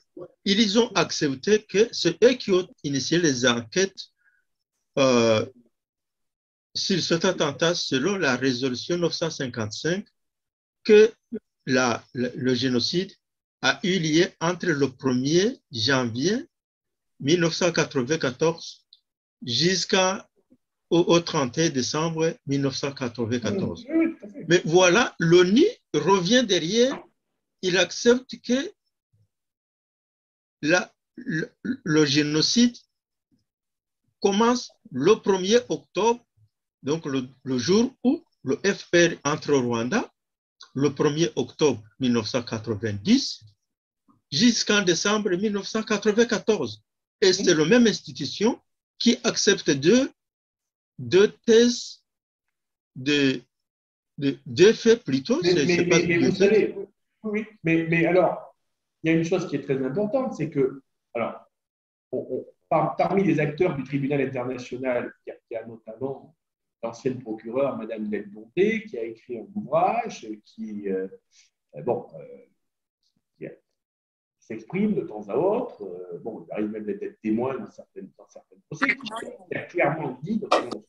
ils ont accepté que c'est eux qui ont initié les enquêtes sur cet attentat selon la résolution 955, que le génocide a eu lieu entre le 1er janvier 1994 jusqu'au 31 décembre 1994. Mais voilà, l'ONU revient derrière, il accepte que le génocide commence le 1er octobre, donc le jour où le FPR entre au Rwanda, le 1er octobre 1990, jusqu'en décembre 1994. Et c'est la même institution qui accepte deux thèses, deux faits plutôt. Mais vous savez, oui, mais alors, il y a une chose qui est très importante, c'est que, alors, parmi les acteurs du tribunal international, il y a notamment l'ancienne procureure, Madame Delbonté, qui a écrit un ouvrage qui s'exprime de temps à autre. Il arrive même d'être témoin dans certaines procès, qui a clairement dit dans son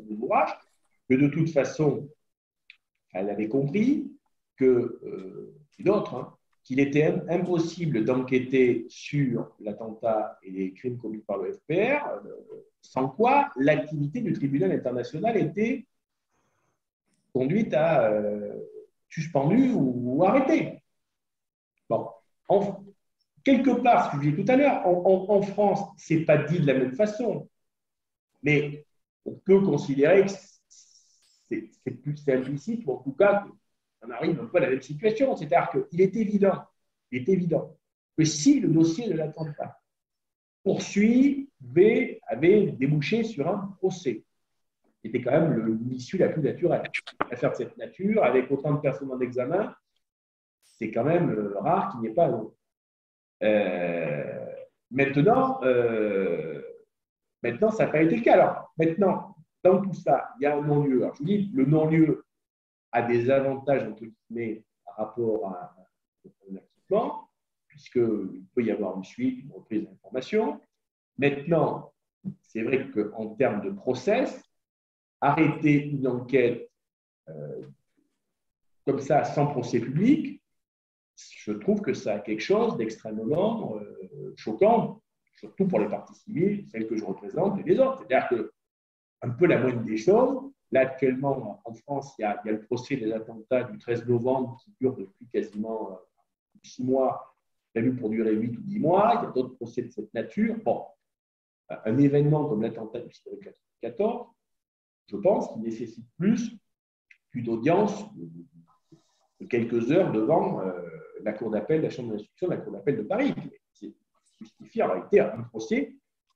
ouvrage que de toute façon, elle avait compris que, et d'autres, qu'il était impossible d'enquêter sur l'attentat et les crimes commis par le FPR, sans quoi l'activité du tribunal international était conduite à suspendue ou arrêtée. Bon. Quelque part, ce que je disais tout à l'heure, en France, ce n'est pas dit de la même façon, mais on peut considérer que c'est implicite, ou en tout cas, on arrive un peu à la même situation. C'est-à-dire qu'il est évident que si le dossier de l'attentat avait débouché sur un procès, c'était quand même l'issue la plus naturelle. Une affaire de cette nature, avec autant de personnes en examen, c'est quand même rare qu'il n'y ait pas un autre. Maintenant, ça n'a pas été le cas. Alors, maintenant, dans tout ça, il y a un non-lieu. Alors, je vous dis, le non-lieu a des avantages, entre guillemets, par rapport à un acquittement, puisqu'il peut y avoir une suite, une reprise d'information. Maintenant, c'est vrai qu'en termes de process, arrêter une enquête comme ça, sans procès public, je trouve que ça a quelque chose d'extrêmement choquant, surtout pour les parties civiles, celles que je représente et les autres. C'est-à-dire que, un peu la moindre des choses, là actuellement en France, il y a le procès des attentats du 13 novembre qui dure depuis quasiment 6 mois, prévu pour durer 8 ou 10 mois. Il y a d'autres procès de cette nature. Bon, un événement comme l'attentat du 14, je pense qu'il nécessite plus qu'une audience de quelques heures devant la cour d'appel, la chambre d'instruction de la cour d'appel de Paris. C'est justifié en réalité un procès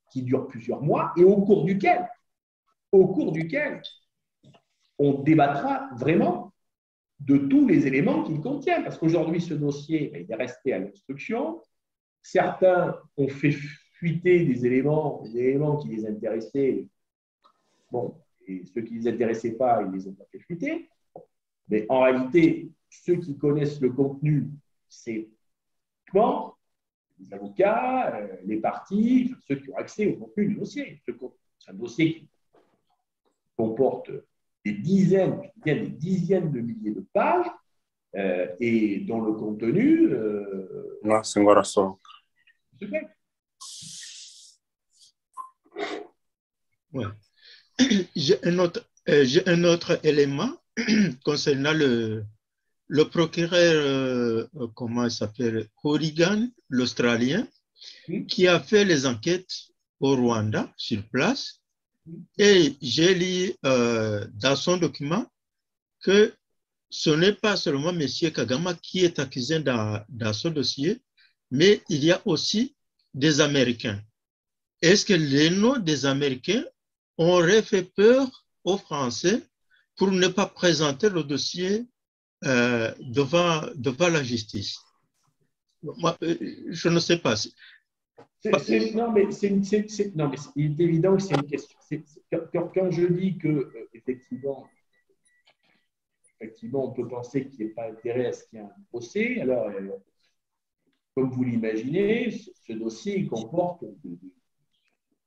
qui dure plusieurs mois et au cours duquel on débattra vraiment de tous les éléments qu'il contient. Parce qu'aujourd'hui, ce dossier, il est resté à l'instruction. Certains ont fait fuiter des éléments qui les intéressaient. Bon, et ceux qui ne les intéressaient pas, ils ne les ont pas fait fuiter. Mais en réalité, ceux qui connaissent le contenu, c'est les avocats, les parties, ceux qui ont accès au contenu du dossier. C'est un dossier qui comporte des dizaines de milliers de pages et dont le contenu. C'est vrai. Ouais. J'ai un autre élément concernant le procureur, comment il s'appelle, Horrigan, l'Australien, qui a fait les enquêtes au Rwanda, sur place. Et j'ai lu dans son document que ce n'est pas seulement M. Kagame qui est accusé dans ce dossier, mais il y a aussi des Américains. Est-ce que les noms des Américains auraient fait peur aux Français pour ne pas présenter le dossier devant la justice? Moi, je ne sais pas. Non, mais il est évident que c'est une question. Quand je dis que, effectivement, on peut penser qu'il n'y ait pas intérêt à ce qu'il y ait un procès, alors, comme vous l'imaginez, ce dossier comporte,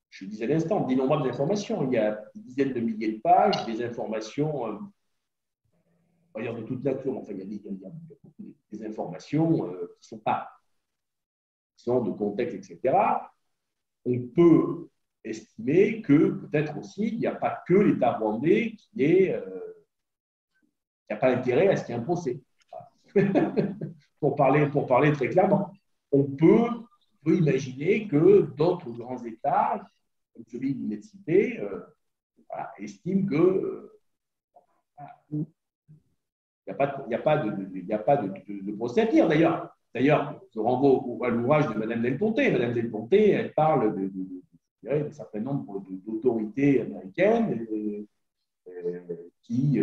je le disais à l'instant, d'innombrables informations. Il y a des dizaines de milliers de pages, des informations, on va dire de toute nature. Enfin, il y a des informations qui sont de contexte, etc. On peut estimer que peut-être aussi, il n'y a pas que l'État rwandais qui n'a pas intérêt à ce qu'il y ait un procès. pour parler très clairement, on peut imaginer que d'autres grands États, comme celui que vous venez de citer, estiment que il n'y a pas de procès à dire. D'ailleurs, je renvoie à l'ouvrage de Mme Del Ponte. Mme Del Ponte, elle parle d'un certain nombre d'autorités américaines qui lui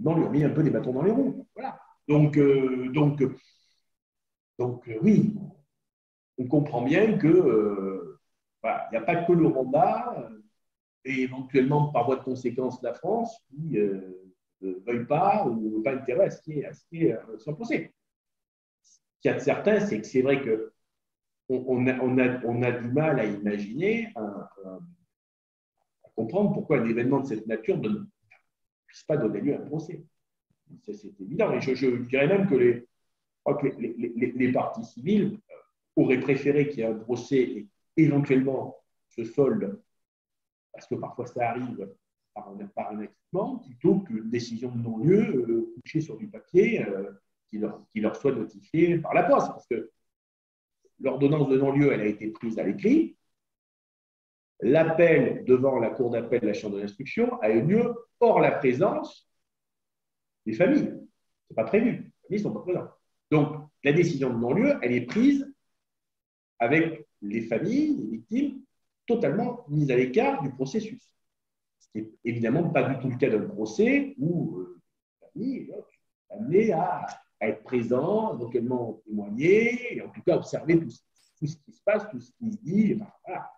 ont mis un peu des bâtons dans les roues. Voilà. Donc, oui, on comprend bien que il n'y a pas que le Rwanda et éventuellement par voie de conséquence la France qui ne veuille pas ou ne veut pas intérêt à ce qui est son procès. Ce qu'il y a de certain, c'est que c'est vrai qu'on a du mal à imaginer, à comprendre pourquoi un événement de cette nature ne puisse pas donner lieu à un procès. C'est évident. Et je dirais même que les parties civiles auraient préféré qu'il y ait un procès et éventuellement se solde, parce que parfois ça arrive par un acquittement, plutôt qu'une décision de non-lieu couchée sur du papier qui leur soit notifiée par la poste. Parce que l'ordonnance de non-lieu, elle a été prise à l'écrit. L'appel devant la cour d'appel de la chambre d'instruction a eu lieu hors la présence des familles. Ce n'est pas prévu. Les familles ne sont pas présentes. Donc, la décision de non-lieu, elle est prise avec les familles, les victimes, totalement mises à l'écart du processus. Ce qui n'est évidemment pas du tout le cas d'un procès où la famille est amenée à être présent, éventuellement témoigner, et en tout cas observer tout ce qui se passe, tout ce qui se dit. Et ben, voilà.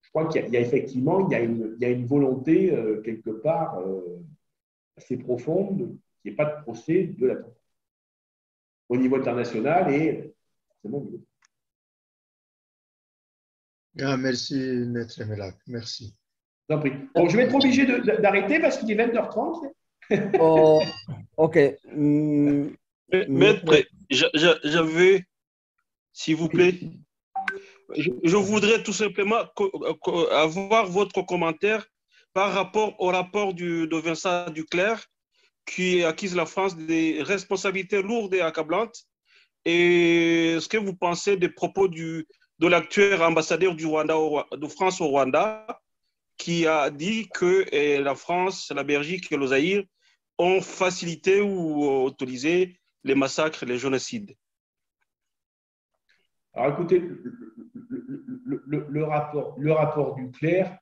Je crois qu'il y a effectivement il y a une volonté quelque part assez profonde qu'il n'y ait pas de procès de l'attentat au niveau international et forcément au niveau. Merci, Maître Melak. Merci. Bon, je vais être obligé d'arrêter parce qu'il est 20h30. Oh, ok. Maître, j'avais, s'il vous plaît, je voudrais tout simplement avoir votre commentaire par rapport au rapport de Vincent Duclerc qui accuse la France des responsabilités lourdes et accablantes. Et ce que vous pensez des propos de l'actuel ambassadeur de France au Rwanda qui a dit que la France, la Belgique et le Zaïre ont facilité ou autorisé les massacres et les génocides. Alors écoutez, le rapport Duclerc,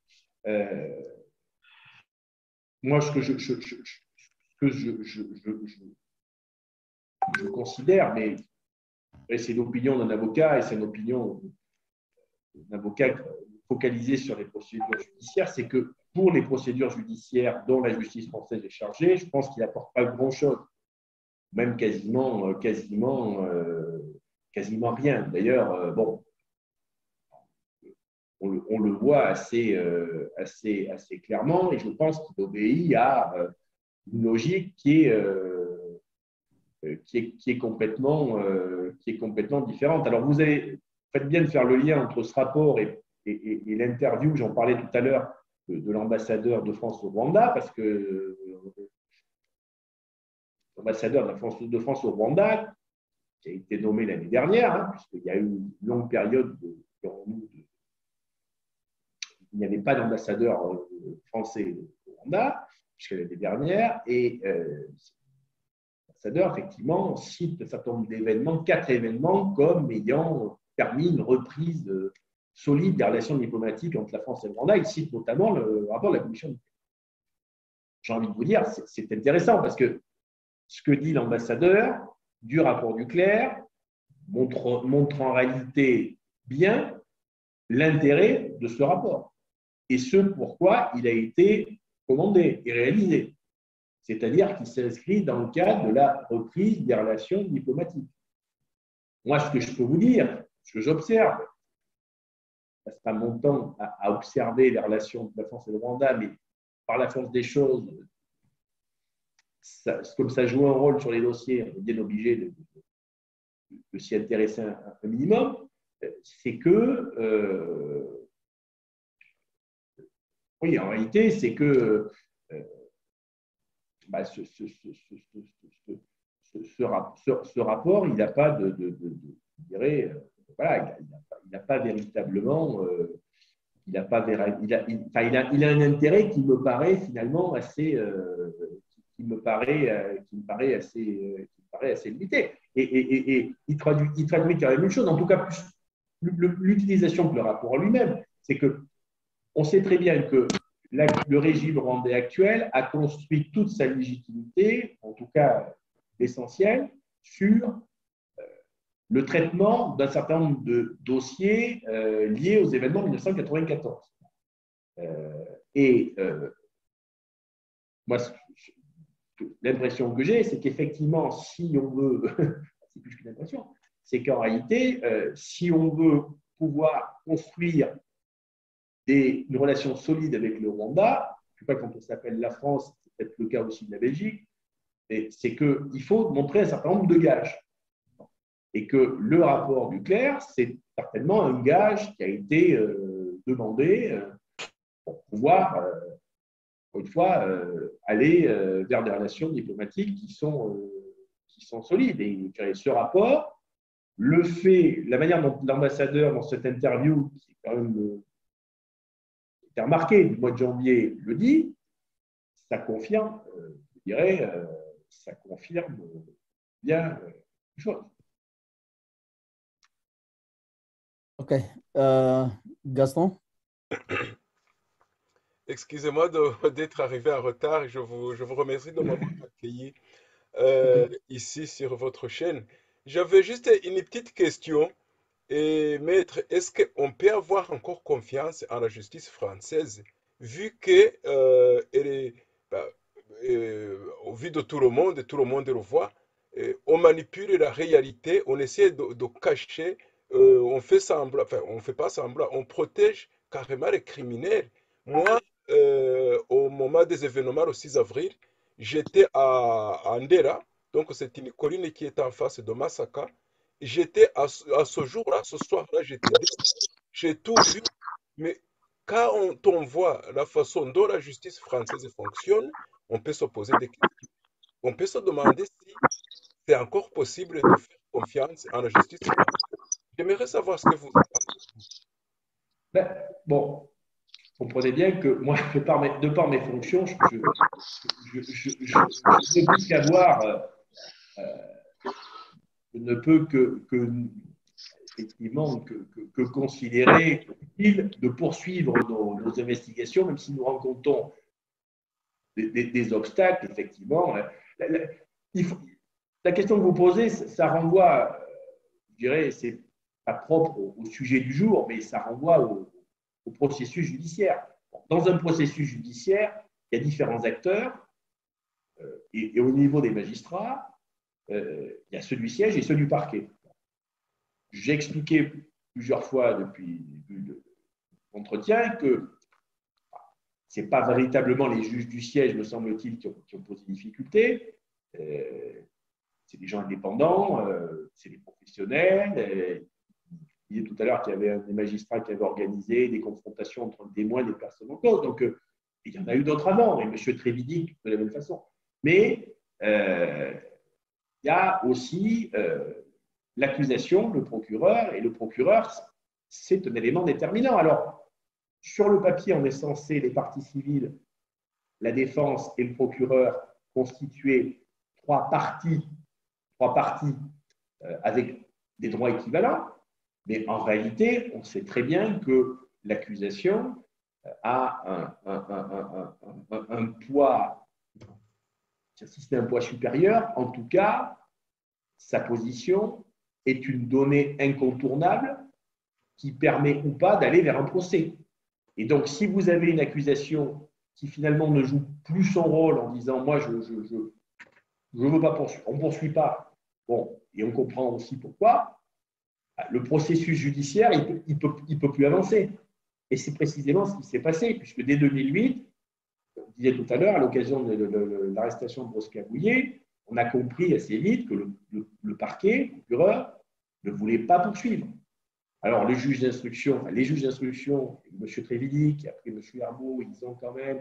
moi ce que je considère, mais c'est l'opinion d'un avocat et c'est l'opinion d'un avocat focalisé sur les procédures judiciaires, c'est que pour les procédures judiciaires dont la justice française est chargée, je pense qu'il n'apporte pas grand-chose, même quasiment rien. D'ailleurs, bon, on le voit assez clairement, et je pense qu'il obéit à une logique qui est complètement différente. Alors, vous faites bien de faire le lien entre ce rapport et l'interview, j'en parlais tout à l'heure, de l'ambassadeur de France au Rwanda, parce que l'ambassadeur de France au Rwanda, qui a été nommé l'année dernière, puisqu'il y a eu une longue période il n'y avait pas d'ambassadeur français au Rwanda, jusqu'à l'année dernière, et l'ambassadeur, effectivement, cite un certain nombre d'événements, 4 événements, comme ayant permis une reprise solide des relations diplomatiques entre la France et le Rwanda. Il cite notamment le rapport de la Commission. J'ai envie de vous dire, c'est intéressant, parce que ce que dit l'ambassadeur du rapport du Clerc montre en réalité bien l'intérêt de ce rapport et ce pourquoi il a été commandé et réalisé. C'est-à-dire qu'il s'inscrit dans le cadre de la reprise des relations diplomatiques. Moi, ce que je peux vous dire, ce que j'observe, ça sera mon temps à observer les relations de la France et le Rwanda, mais par la force des choses, comme ça joue un rôle sur les dossiers, on est bien obligé de s'y intéresser un minimum, c'est que, oui, en réalité, c'est que ce rapport, il n'a pas je dirais, voilà, il n'a pas véritablement, il a un intérêt qui me paraît finalement assez, qui me paraît assez limité. Et il traduit quand même une chose, en tout cas l'utilisation de le rapport lui-même, c'est que on sait très bien que le régime rwandais actuel a construit toute sa légitimité, en tout cas l'essentiel, sur le traitement d'un certain nombre de dossiers liés aux événements de 1994. Moi, l'impression que j'ai, c'est qu'effectivement, si on veut, c'est plus qu'une impression, c'est qu'en réalité, si on veut pouvoir construire une relation solide avec le Rwanda, je ne sais pas quand on s'appelle la France, c'est peut-être le cas aussi de la Belgique, mais c'est qu'il faut montrer un certain nombre de gages. Et que le rapport du Clerc, c'est certainement un gage qui a été demandé pour pouvoir, une fois, aller vers des relations diplomatiques qui sont solides. Et ce rapport, la manière dont l'ambassadeur, dans cette interview, qui est quand même été remarquée du mois de janvier, le dit, ça confirme, je dirais, ça confirme bien une chose. Ok. Gaston? Excusez-moi d'être arrivé en retard. Je vous remercie de m'avoir accueilli ici sur votre chaîne. J'avais juste une petite question. Et maître, est-ce qu'on peut avoir encore confiance en la justice française vu que au vu de tout le monde le voit, on manipule la réalité, on essaie de cacher, on fait semblant, enfin on fait pas semblant, on protège carrément les criminels. Moi, au moment des événements le 6 avril, j'étais à Ndera, donc c'est une colline qui est en face de Masaka. J'étais à ce jour-là, ce soir-là, j'ai tout vu, mais quand on voit la façon dont la justice française fonctionne, on peut se poser des questions. On peut se demander si c'est encore possible de faire confiance en la justice française. J'aimerais savoir ce que vous en pensez. Bon, vous comprenez bien que moi, de par mes fonctions, je ne peux qu'avoir, je ne peux effectivement que considérer utile de poursuivre nos investigations, même si nous rencontrons des obstacles, effectivement. La question que vous posez, ça renvoie, je dirais, c'est pas propre au sujet du jour, mais ça renvoie au processus judiciaire. Dans un processus judiciaire, il y a différents acteurs, et au niveau des magistrats, il y a ceux du siège et ceux du parquet. J'ai expliqué plusieurs fois depuis entretien que ce n'est pas véritablement les juges du siège, me semble-t-il, qui ont posé des difficultés. C'est des gens indépendants, c'est des professionnels. Il disait tout à l'heure qu'il y avait des magistrats qui avaient organisé des confrontations entre le témoin et les personnes en cause. Donc, il y en a eu d'autres avant, et M. Trévidic de la même façon. Mais il y a aussi l'accusation, le procureur, et le procureur, c'est un élément déterminant. Alors, sur le papier, on est censé, les parties civiles, la défense et le procureur, constituer trois parties avec des droits équivalents, mais en réalité, on sait très bien que l'accusation a un poids, si c'est un poids supérieur, en tout cas, sa position est une donnée incontournable qui permet ou pas d'aller vers un procès. Et donc, si vous avez une accusation qui finalement ne joue plus son rôle en disant « moi, je ne veux pas poursuivre, on ne poursuit pas », bon, et on comprend aussi pourquoi, le processus judiciaire, il peut plus avancer. Et c'est précisément ce qui s'est passé, puisque dès 2008, je disais tout à l'heure, à l'occasion de l'arrestation de Bosca-Bouillet, on a compris assez vite que le parquet, le procureur, ne voulait pas poursuivre. Alors, les juges d'instruction, M. Trévidic, après M. Herbeau, ils ont quand même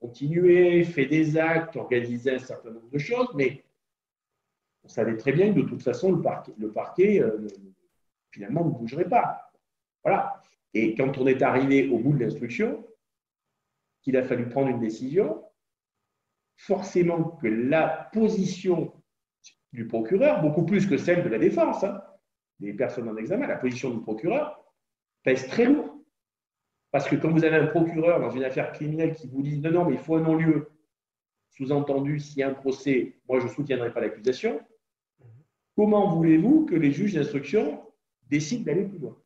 continué, fait des actes, organisé un certain nombre de choses, mais on savait très bien que de toute façon, le parquet finalement, ne bougerait pas. Voilà. Et quand on est arrivé au bout de l'instruction, qu'il a fallu prendre une décision, forcément que la position du procureur, beaucoup plus que celle de la défense, des personnes en examen, la position du procureur pèse très lourd. Parce que quand vous avez un procureur dans une affaire criminelle qui vous dit « Non, non, mais il faut un non-lieu », sous-entendu, s'il y a un procès, moi, je ne soutiendrai pas l'accusation, comment voulez-vous que les juges d'instruction décident d'aller plus loin?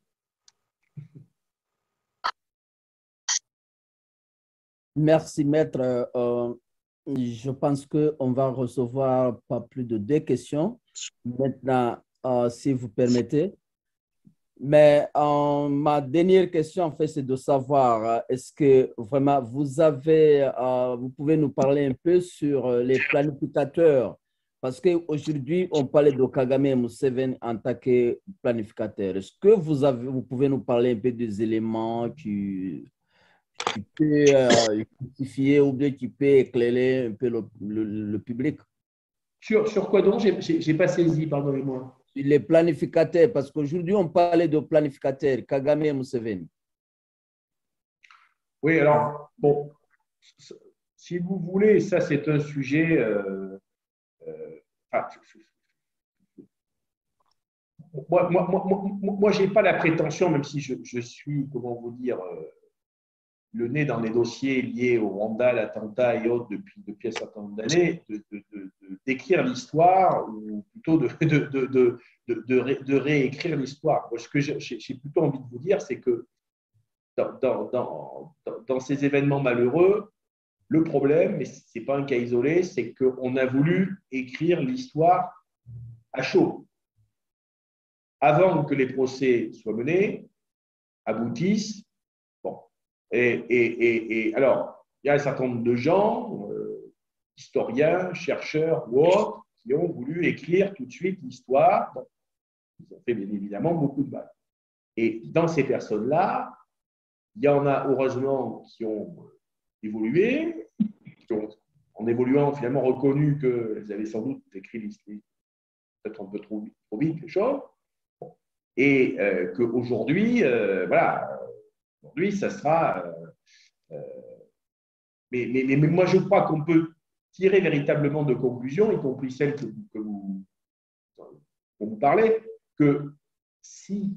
Merci, maître. Je pense qu'on va recevoir pas plus de 2 questions maintenant, si vous permettez. Mais ma dernière question, en fait, c'est de savoir, est-ce que vraiment vous pouvez nous parler un peu sur les planificateurs? Parce qu'aujourd'hui, on parlait de Kagame et Museveni en tant que planificateurs. Est-ce que vous pouvez nous parler un peu des éléments qui peut justifier ou bien qui peut éclairer un peu le public? Sur quoi donc? Je n'ai pas saisi, pardonnez-moi. Les planificateurs, parce qu'aujourd'hui, on parlait de planificateurs, Kagame et Museveni. Oui, alors, bon, si vous voulez, ça, c'est un sujet. Moi, je n'ai pas la prétention, même si je suis, comment vous dire, le nez dans les dossiers liés au Rwanda, l'attentat et autres depuis un certain nombre d'années, d'écrire l'histoire ou plutôt de réécrire l'histoire. Ce que j'ai plutôt envie de vous dire, c'est que dans ces événements malheureux, le problème, mais ce n'est pas un cas isolé, c'est qu'on a voulu écrire l'histoire à chaud. Avant que les procès soient menés, aboutissent. Bon. Et alors, il y a un certain nombre de gens, historiens, chercheurs ou autres, qui ont voulu écrire tout de suite l'histoire. Bon, ils ont fait bien évidemment beaucoup de mal. Et dans ces personnes-là, il y en a heureusement qui ont évolué, qui ont, en évoluant, finalement reconnu qu'elles avaient sans doute écrit l'histoire, peut-être un peu trop vite les choses, et qu'aujourd'hui, voilà, aujourd'hui, ça sera. Mais moi, je crois qu'on peut tirer véritablement de conclusions, y compris celles dont vous parlez, que si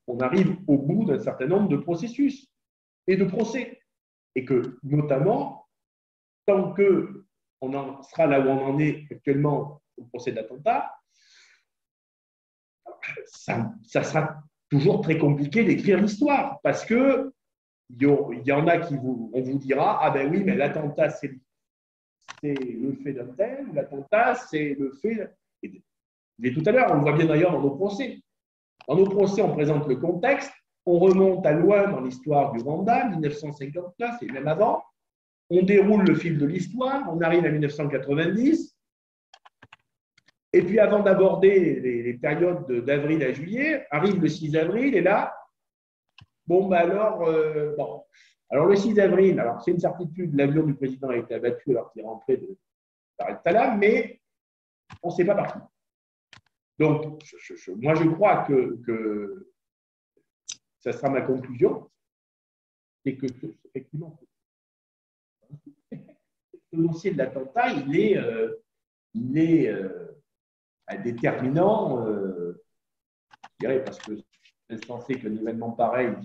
on arrive au bout d'un certain nombre de processus et de procès, et que notamment, tant qu'on en sera là où on en est actuellement au procès d'attentat, ça sera toujours très compliqué d'écrire l'histoire, parce que il y en a qui on vous dira « Ah ben oui, mais l'attentat, c'est le fait d'un tel, l'attentat, c'est le fait… » Et tout à l'heure, on le voit bien d'ailleurs dans nos procès. Dans nos procès, on présente le contexte, on remonte à loin dans l'histoire du Rwanda, 1959 et même avant. On déroule le fil de l'histoire, on arrive à 1990. Et puis, avant d'aborder les périodes d'avril à juillet, arrive le 6 avril, et là, bon. Alors, le 6 avril, alors c'est une certitude, l'avion du président a été abattu alors qu'il rentrait de Dar es Salaam, mais on ne sait pas partout. Donc, moi, je crois que ça sera ma conclusion, c'est que, effectivement, le dossier de l'attentat, il est déterminant, je dirais, parce que c'est censé qu'un événement pareil ne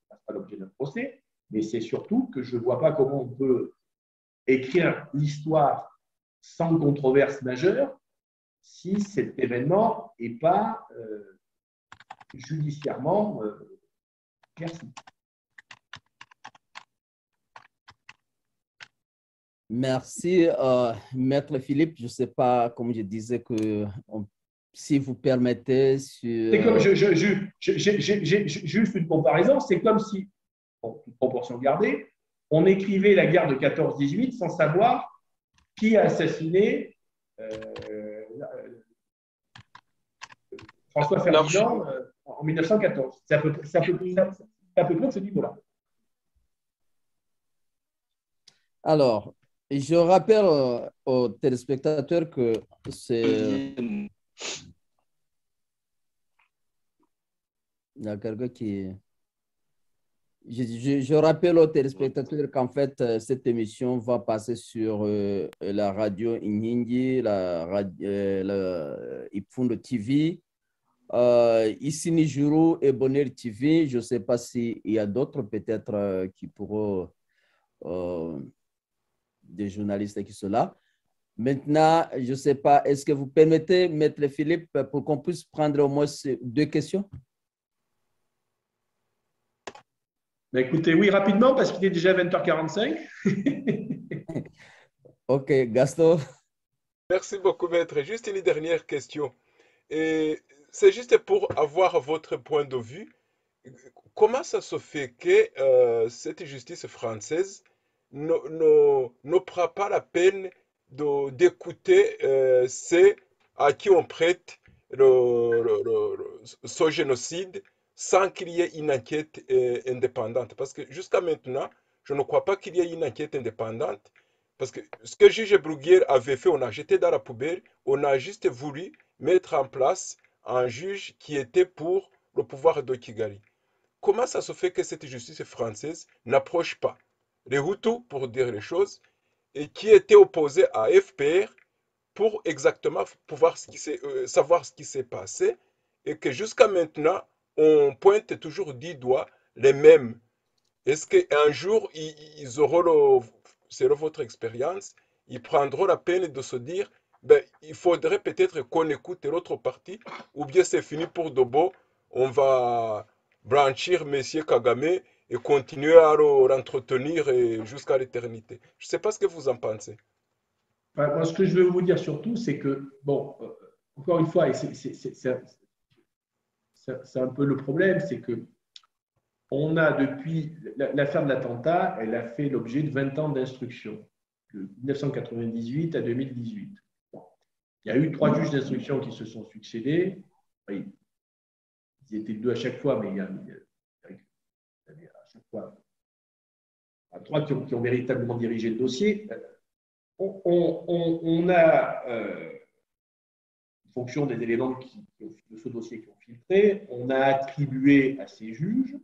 fasse pas l'objet d'un procès, mais c'est surtout que je ne vois pas comment on peut écrire l'histoire sans controverse majeure si cet événement n'est pas judiciairement éclairci. Merci, Maître Philippe. Je ne sais pas, comme je disais, si vous permettez. C'est comme, juste une comparaison, c'est comme si, en toute proportion gardée, on écrivait la guerre de 14-18 sans savoir qui a assassiné François Ferdinand en 1914. C'est à peu près de ce niveau-là. Alors, je rappelle aux téléspectateurs que c'est... Il y a quelqu'un qui... Je rappelle aux téléspectateurs qu'en fait, cette émission va passer sur la radio Inyingi, la Ipfundo TV, ici Nijuru et Bonheur TV. Je ne sais pas s'il y a d'autres peut-être qui pourront... des journalistes qui sont là. Maintenant, je ne sais pas, est-ce que vous permettez, Maître Philippe, pour qu'on puisse prendre au moins ces 2 questions? Ben écoutez, oui, rapidement, parce qu'il est déjà 20h45. OK, Gaston. Merci beaucoup, Maître. Juste une dernière question. C'est juste pour avoir votre point de vue. Comment ça se fait que cette justice française ne prend pas la peine d'écouter ceux à qui on prête ce génocide sans qu'il y ait une enquête indépendante? Parce que jusqu'à maintenant, je ne crois pas qu'il y ait une enquête indépendante. Parce que ce que juge Bruguière avait fait, on a jeté dans la poubelle, on a juste voulu mettre en place un juge qui était pour le pouvoir de Kigali. Comment ça se fait que cette justice française n'approche pas les Hutus, pour dire les choses, et qui étaient opposés à FPR pour exactement pouvoir savoir ce qui s'est passé, et que jusqu'à maintenant, on pointe toujours du doigt les mêmes. Est-ce qu'un jour, ils auront, selon votre expérience, ils prendront la peine de se dire, ben, il faudrait peut-être qu'on écoute l'autre partie, ou bien c'est fini pour Dobo, on va branchir M. Kagame et continuer à l'entretenir jusqu'à l'éternité. Je ne sais pas ce que vous en pensez. Moi, ce que je veux vous dire surtout, c'est que, bon, encore une fois, et c'est un peu le problème, c'est que on a depuis l'affaire de l'attentat, elle a fait l'objet de 20 ans d'instruction, de 1998 à 2018. Bon. Il y a eu 3 juges d'instruction qui se sont succédés. Ils étaient 2 à chaque fois, mais il y a à chaque fois 3 qui ont véritablement dirigé le dossier. On a, en fonction des éléments de ce dossier qui ont filtré, on a attribué à ces juges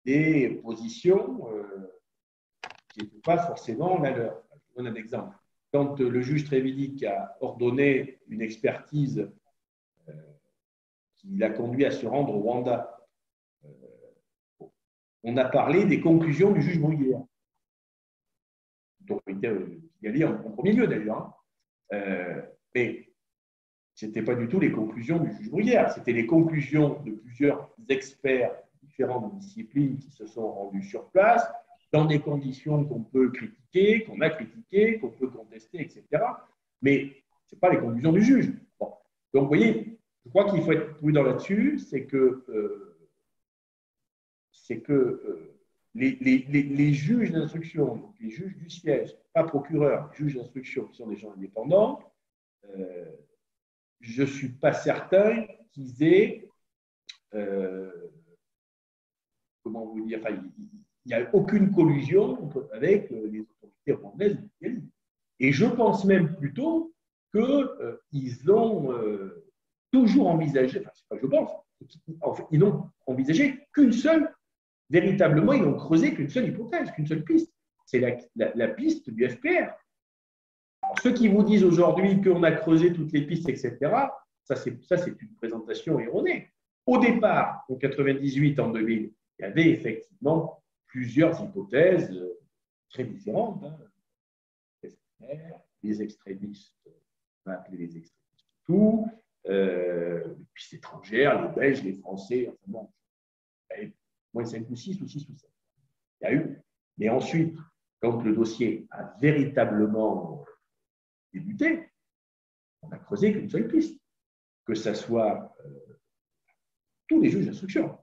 des positions qui n'étaient pas forcément la leur. Je vous donne un exemple. Quand le juge Trévidic a ordonné une expertise qui l'a conduit à se rendre au Rwanda, on a parlé des conclusions du juge Bruguière, dont il était en premier lieu d'ailleurs. Mais ce n'était pas du tout les conclusions du juge Bruguière, c'était les conclusions de plusieurs experts de différentes disciplines qui se sont rendus sur place, dans des conditions qu'on peut critiquer, qu'on a critiquées, qu'on peut contester, etc. Mais ce n'est pas les conclusions du juge. Bon. Donc, vous voyez, je crois qu'il faut être prudent là-dessus, c'est que les juges d'instruction, donc les juges du siège, pas procureurs, juges d'instruction, qui sont des gens indépendants, je ne suis pas certain qu'ils aient, comment vous dire, enfin, il n'y a aucune collusion avec les autorités rwandaises. Et je pense même plutôt qu'ils ont toujours envisagé, enfin, c'est pas que je pense, ils n'ont envisagé qu'une seule, véritablement, ils n'ont creusé qu'une seule hypothèse, qu'une seule piste. C'est la piste du FPR. Alors, ceux qui vous disent aujourd'hui qu'on a creusé toutes les pistes, etc., ça c'est une présentation erronée. Au départ, en 98, en 2000, il y avait effectivement plusieurs hypothèses très différentes. Les extrémistes, on va appeler les extrémistes tout, les pistes étrangères, les Belges, les Français, enfin bon, moins 5 ou 6 ou 6 ou 7. Il y a eu. Mais ensuite, quand le dossier a véritablement débuté, on n'a creusé qu'une seule piste, que ce soit tous les juges d'instruction.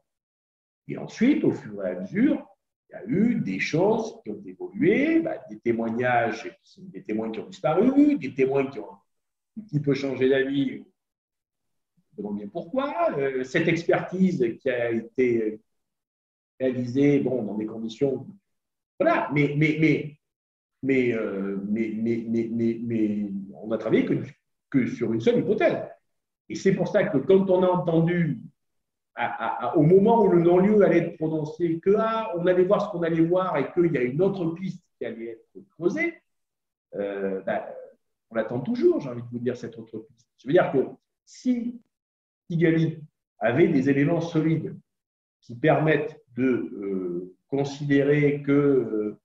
Et ensuite, au fur et à mesure, il y a eu des choses qui ont évolué, des témoignages, des témoins qui ont disparu, des témoins qui ont un petit peu changé d'avis, on se demande bien pourquoi. Cette expertise qui a été réalisée dans des conditions. Voilà, mais on a travaillé que sur une seule hypothèse. Et c'est pour ça que quand on a entendu, au moment où le non-lieu allait être prononcé, on allait voir ce qu'on allait voir et qu'il y a une autre piste qui allait être creusée, on l'attend toujours, j'ai envie de vous dire, cette autre piste. Je veux dire que si Kigali avait des éléments solides qui permettent de considérer que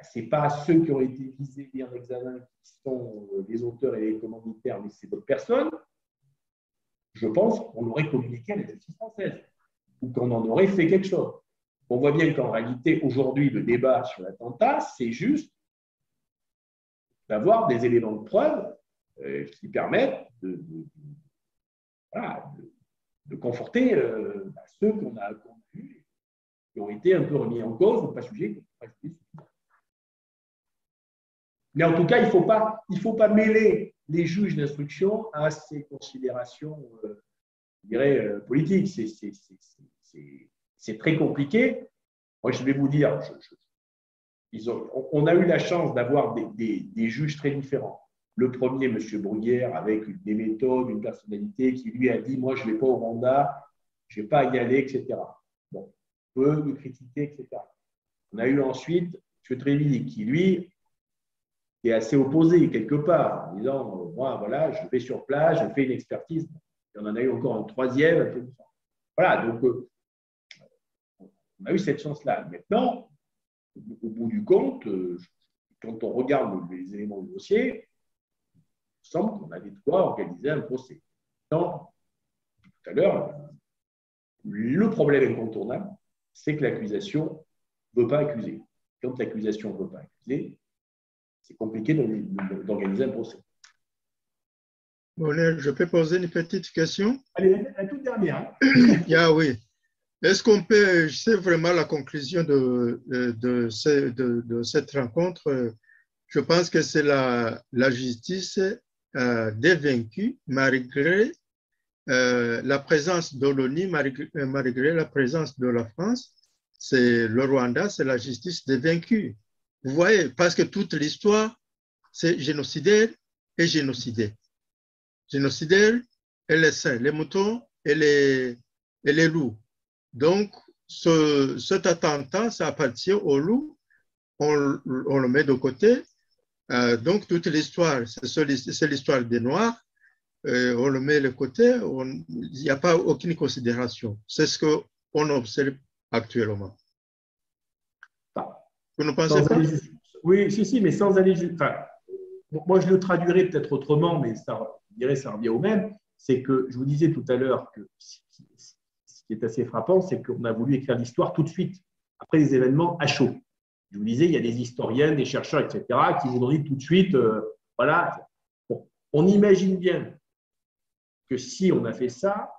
ce n'est pas ceux qui ont été visés en examen qui sont les auteurs et les commanditaires, mais c'est d'autres personnes, je pense qu'on aurait communiqué à la justice française ou qu'on en aurait fait quelque chose. On voit bien qu'en réalité, aujourd'hui, le débat sur l'attentat, c'est juste d'avoir des éléments de preuve qui permettent de conforter ceux qu'on a vus, qui ont été un peu remis en cause, ou pas jugés. Mais en tout cas, il ne faut pas mêler les juges d'instruction à ces considérations, je dirais, politiques. C'est très compliqué. Moi, je vais vous dire, on a eu la chance d'avoir des juges très différents. Le premier, M. Bruguière, avec des méthodes, une personnalité qui lui a dit « Moi, je ne vais pas au Rwanda, je ne vais pas y aller, etc. » Bon, on peut le critiquer, etc. On a eu ensuite M. Tréville, qui, lui, est assez opposé quelque part, en disant « Moi, voilà, je vais sur place, je fais une expertise. » Et on en a eu encore un troisième, un peu comme ça. Voilà, donc on a eu cette chance-là. Maintenant, au bout du compte, quand on regarde les éléments du dossier, il semble qu'on avait de quoi organiser un procès. Donc, tout à l'heure, le problème incontournable, c'est que l'accusation ne veut pas accuser. Quand l'accusation ne veut pas accuser, c'est compliqué d'organiser un procès. Bon, je peux poser une petite question? Allez, la toute dernière. Oui. Est-ce qu'on peut, c'est vraiment la conclusion de cette rencontre? Je pense que c'est la justice des vaincus, malgré la présence de l'ONU, malgré la présence de la France. C'est le Rwanda, c'est la justice des vaincus. Vous voyez, parce que toute l'histoire, c'est génocidaire et génocidé. Génocidaire et les saints, les moutons et les loups. Donc, cet attentat, ça appartient aux loups, on le met de côté. Donc, toute l'histoire, c'est l'histoire des Noirs, on le met de côté, il n'y a pas aucune considération. C'est ce qu'on observe actuellement. Vous ne pensez pas? Oui, si, mais sans aller... Enfin, moi, je le traduirais peut-être autrement, mais ça revient au même. C'est que, je vous disais tout à l'heure que ce qui est assez frappant, c'est qu'on a voulu écrire l'histoire tout de suite, après les événements à chaud. Je vous disais, il y a des historiens, des chercheurs, etc., qui vous ont dit tout de suite, voilà. Bon, on imagine bien que si on a fait ça,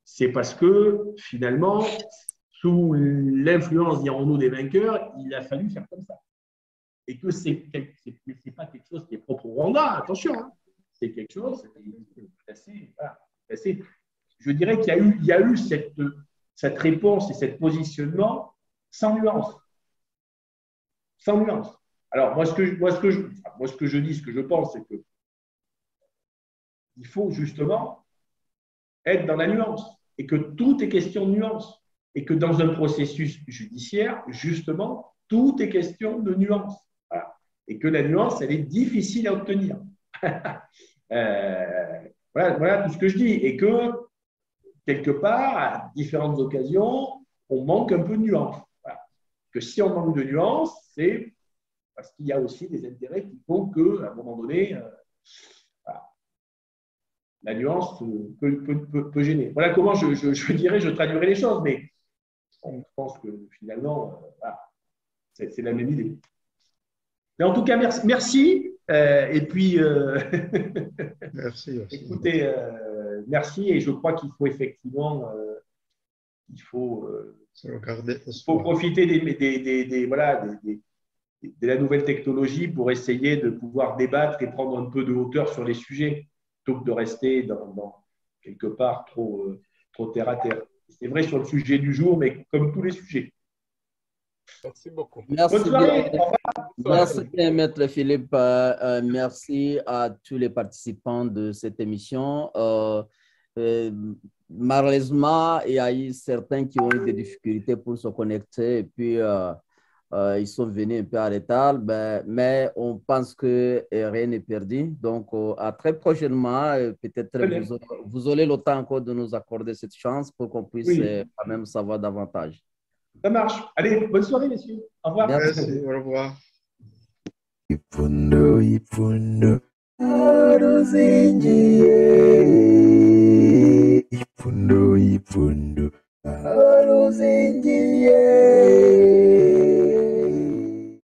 c'est parce que finalement, sous l'influence, dirons-nous, des vainqueurs, il a fallu faire comme ça. Et que ce n'est pas quelque chose qui est propre au Rwanda, attention, hein. C'est quelque chose assez. Je dirais qu'il y a eu cette réponse et cet positionnement sans nuance. Sans nuance. Alors, moi, ce que je dis, ce que je pense, c'est que il faut justement être dans la nuance et que tout est question de nuance et que dans un processus judiciaire, justement, tout est question de nuance. Voilà. Et que la nuance, elle est difficile à obtenir. Voilà tout ce que je dis. Et que, quelque part, à différentes occasions, on manque un peu de nuance. Voilà. Que si on manque de nuance, c'est parce qu'il y a aussi des intérêts qui font qu'à un moment donné, la nuance peut gêner. Voilà comment je traduirais les choses, mais je pense que finalement, c'est la même idée. Mais en tout cas, merci. Et puis, merci. Écoutez, merci. Et je crois qu'il faut effectivement, profiter de la nouvelle technologie pour essayer de pouvoir débattre et prendre un peu de hauteur sur les sujets, plutôt que de rester dans quelque part trop terre à terre. C'est vrai sur le sujet du jour, mais comme tous les sujets. Merci beaucoup. Merci. Bonne soirée. Merci bien, Maître Philippe. Merci à tous les participants de cette émission. Malheureusement, il y a eu certains qui ont eu des difficultés pour se connecter et puis ils sont venus un peu en retard, mais on pense que rien n'est perdu. Donc, à très prochainement, peut-être vous aurez le temps encore de nous accorder cette chance pour qu'on puisse quand même savoir davantage. Ça marche. Allez, bonne soirée, messieurs. Au revoir. Merci, au revoir. Ifundo, ifundo, ifundo, ifundo,